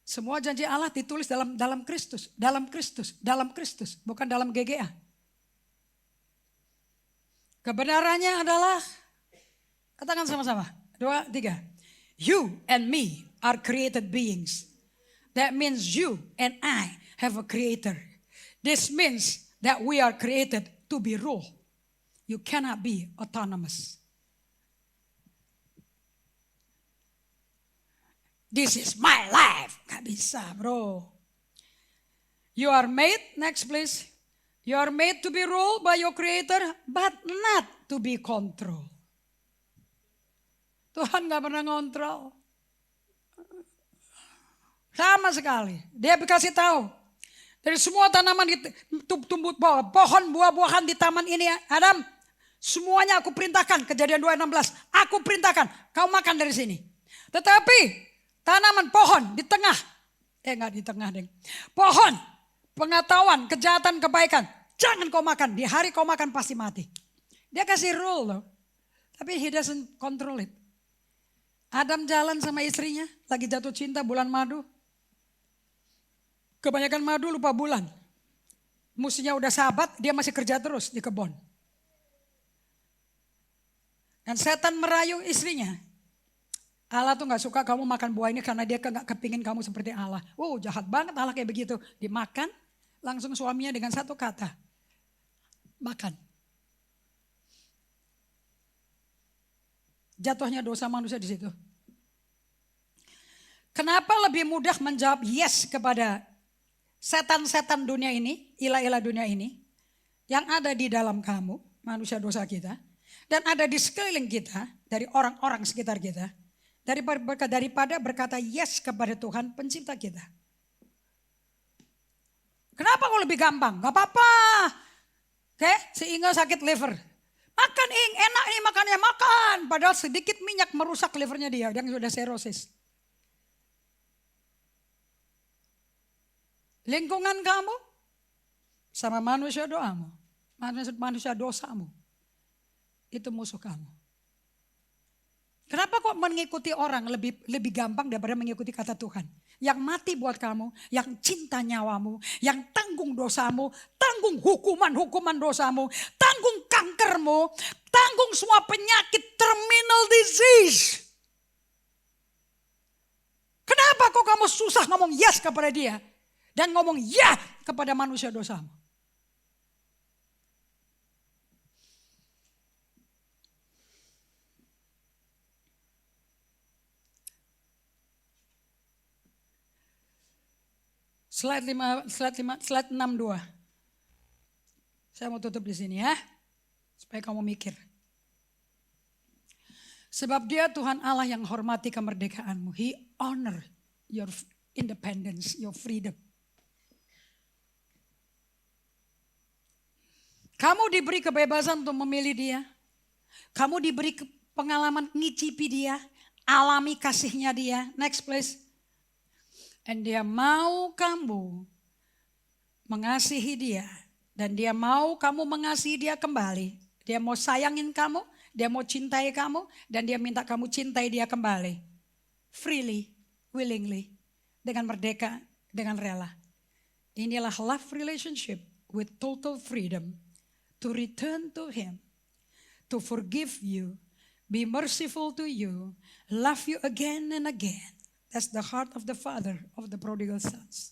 Semua janji Allah ditulis dalam Kristus, dalam Kristus, dalam Kristus, bukan dalam GGA. Kebenarannya adalah, katakan sama-sama, 2, 3. You and me are created beings. That means you and I have a creator. This means that we are created to be ruled. You cannot be autonomous. This is my life. Gak bisa, bro. You are made, next please. You are made to be ruled by your creator, but not to be controlled. Tuhan gak pernah ngontrol. Sama sekali. Dia kasih tahu. Dari semua tanaman tumbuh pohon buah-buahan di taman ini, Adam, semuanya aku perintahkan. Kejadian 2:16. Aku perintahkan, kau makan dari sini. Tetapi tanaman pohon di tengah, enggak di tengah deng. Pohon pengetahuan, kejahatan, kebaikan, jangan kau makan. Di hari kau makan pasti mati. Dia kasih rule loh. Tapi he doesn't control it. Adam jalan sama istrinya, lagi jatuh cinta bulan madu. Kebanyakan madu lupa bulan. Musuhnya udah sahabat, dia masih kerja terus di kebun. Dan setan merayu istrinya. Allah tuh gak suka kamu makan buah ini karena dia gak kepingin kamu seperti Allah. Jahat banget Allah kayak begitu. Dimakan, langsung suaminya dengan satu kata. Makan. Jatuhnya dosa manusia di situ. Kenapa lebih mudah menjawab yes kepada setan-setan dunia ini, ilah-ilah dunia ini, yang ada di dalam kamu, manusia dosa kita, dan ada di sekeliling kita, dari orang-orang sekitar kita, daripada berkata yes kepada Tuhan pencipta kita. Kenapa kok lebih gampang? Gak apa-apa. Oke, si Inge sakit liver. Makan enak nih makannya, makan. Padahal sedikit minyak merusak livernya dia yang sudah serosis. Lingkungan kamu sama manusia doamu, manusia dosamu, itu musuh kamu. Kenapa kok mengikuti orang lebih gampang daripada mengikuti kata Tuhan? Yang mati buat kamu, yang cinta nyawamu, yang tanggung dosamu, tanggung hukuman dosamu, tanggung kankermu, tanggung semua penyakit terminal disease. Kenapa kok kamu susah ngomong yes kepada dia dan ngomong ya kepada manusia dosamu? Slide 62. Saya mau tutup di sini ya, supaya kamu mikir. Sebab dia Tuhan Allah yang hormati kemerdekaanmu. He honor your independence, your freedom. Kamu diberi kebebasan untuk memilih dia. Kamu diberi pengalaman ngicipi dia, alami kasihnya dia. Next please. Dan dia mau kamu mengasihi dia. Dan dia mau kamu mengasihi dia kembali. Dia mau sayangin kamu, dia mau cintai kamu, dan dia minta kamu cintai dia kembali. Freely, willingly, dengan merdeka, dengan rela. Inilah love relationship with total freedom to return to him, to forgive you, be merciful to you, love you again and again. That's the heart of the father of the prodigal sons.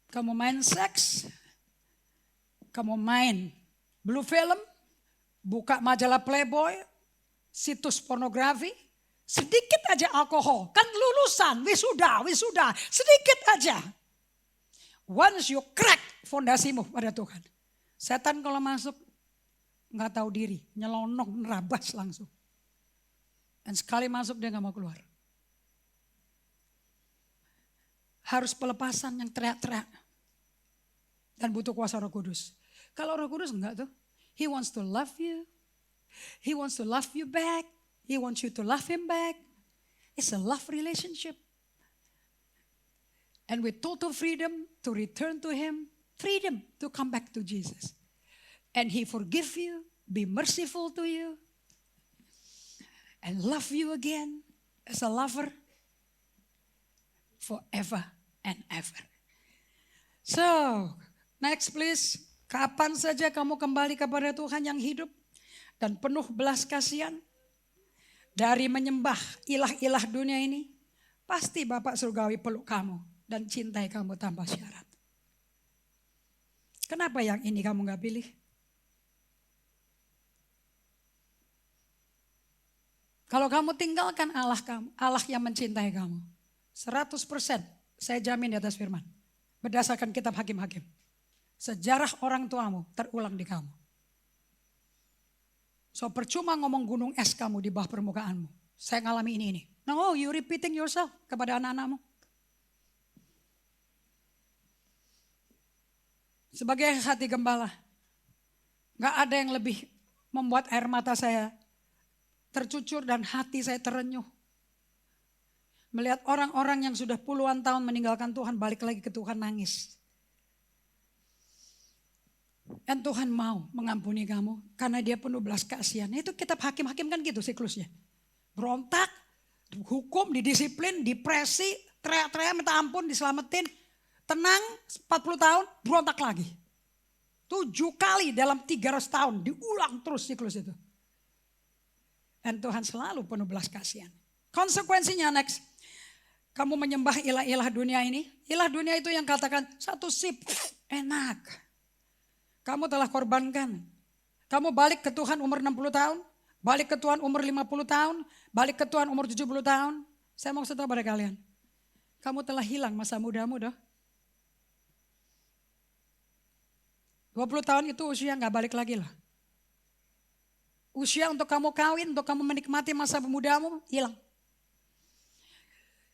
Kamu main seks, kamu main blue film, buka majalah Playboy, situs pornografi, sedikit aja alkohol. Kan lulusan, wisuda, sedikit aja. Once you crack fondasimu pada Tuhan. Setan kalau masuk nggak tahu diri, nyelonong, nerabas langsung. Dan sekali masuk dia gak mau keluar. Harus pelepasan yang teriak-teriak. Dan butuh kuasa Roh Kudus. Kalau Roh Kudus enggak tuh. He wants to love you. He wants to love you back. He wants you to love him back. It's a love relationship. And with total freedom to return to him. Freedom to come back to Jesus. And he forgive you. Be merciful to you. And love you again as a lover forever and ever. So, next please. Kapan saja kamu kembali kepada Tuhan yang hidup dan penuh belas kasihan dari menyembah ilah-ilah dunia ini, pasti Bapak Surgawi peluk kamu dan cintai kamu tanpa syarat. Kenapa yang ini kamu gak pilih? Kalau kamu tinggalkan Allah kamu, Allah yang mencintai kamu, 100% saya jamin di atas firman. Berdasarkan kitab Hakim-Hakim. Sejarah orang tuamu terulang di kamu. So percuma ngomong gunung es kamu di bawah permukaanmu. Saya ngalami ini. No, you repeating yourself kepada anak-anakmu. Sebagai hati gembala, gak ada yang lebih membuat air mata saya tercucur dan hati saya terenyuh. Melihat orang-orang yang sudah puluhan tahun meninggalkan Tuhan balik lagi ke Tuhan nangis. Dan Tuhan mau mengampuni kamu karena dia penuh belas kasihan. Itu kitab Hakim-Hakim kan gitu siklusnya. Berontak, hukum, didisiplin, depresi, teriak-teriak minta ampun, diselamatin. Tenang 40 tahun, berontak lagi. 7 kali dalam 300 tahun diulang terus siklus itu. Dan Tuhan selalu penuh belas kasihan. Konsekuensinya next. Kamu menyembah ilah-ilah dunia ini. Ilah dunia itu yang katakan satu sip enak. Kamu telah korbankan. Kamu balik ke Tuhan umur 60 tahun. Balik ke Tuhan umur 50 tahun. Balik ke Tuhan umur 70 tahun. Saya mau kasih tahu pada kalian. Kamu telah hilang masa mudamu dah. 20 tahun itu usia gak balik lagi lah. Usia untuk kamu kawin, untuk kamu menikmati masa pemudamu, hilang.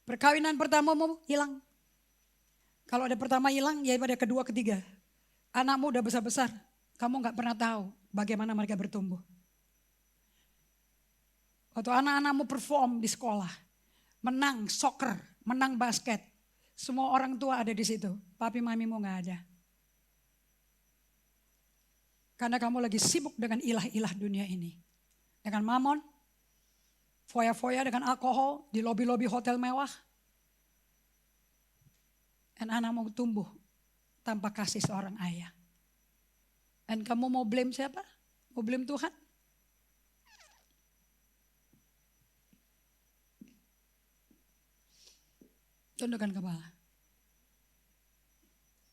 Perkawinan pertamamu hilang. Kalau ada pertama hilang, ya pada kedua, ketiga. Anakmu udah besar-besar, kamu gak pernah tahu bagaimana mereka bertumbuh. Waktu anak-anakmu perform di sekolah, menang soccer menang basket. Semua orang tua ada di situ, papi mamimu gak ada. Karena kamu lagi sibuk dengan ilah-ilah dunia ini. Dengan mamon, foya-foya dengan alkohol, di lobi-lobi hotel mewah. Dan anak mau tumbuh tanpa kasih seorang ayah. Dan kamu mau blame siapa? Mau blame Tuhan? Tundukkan kepala.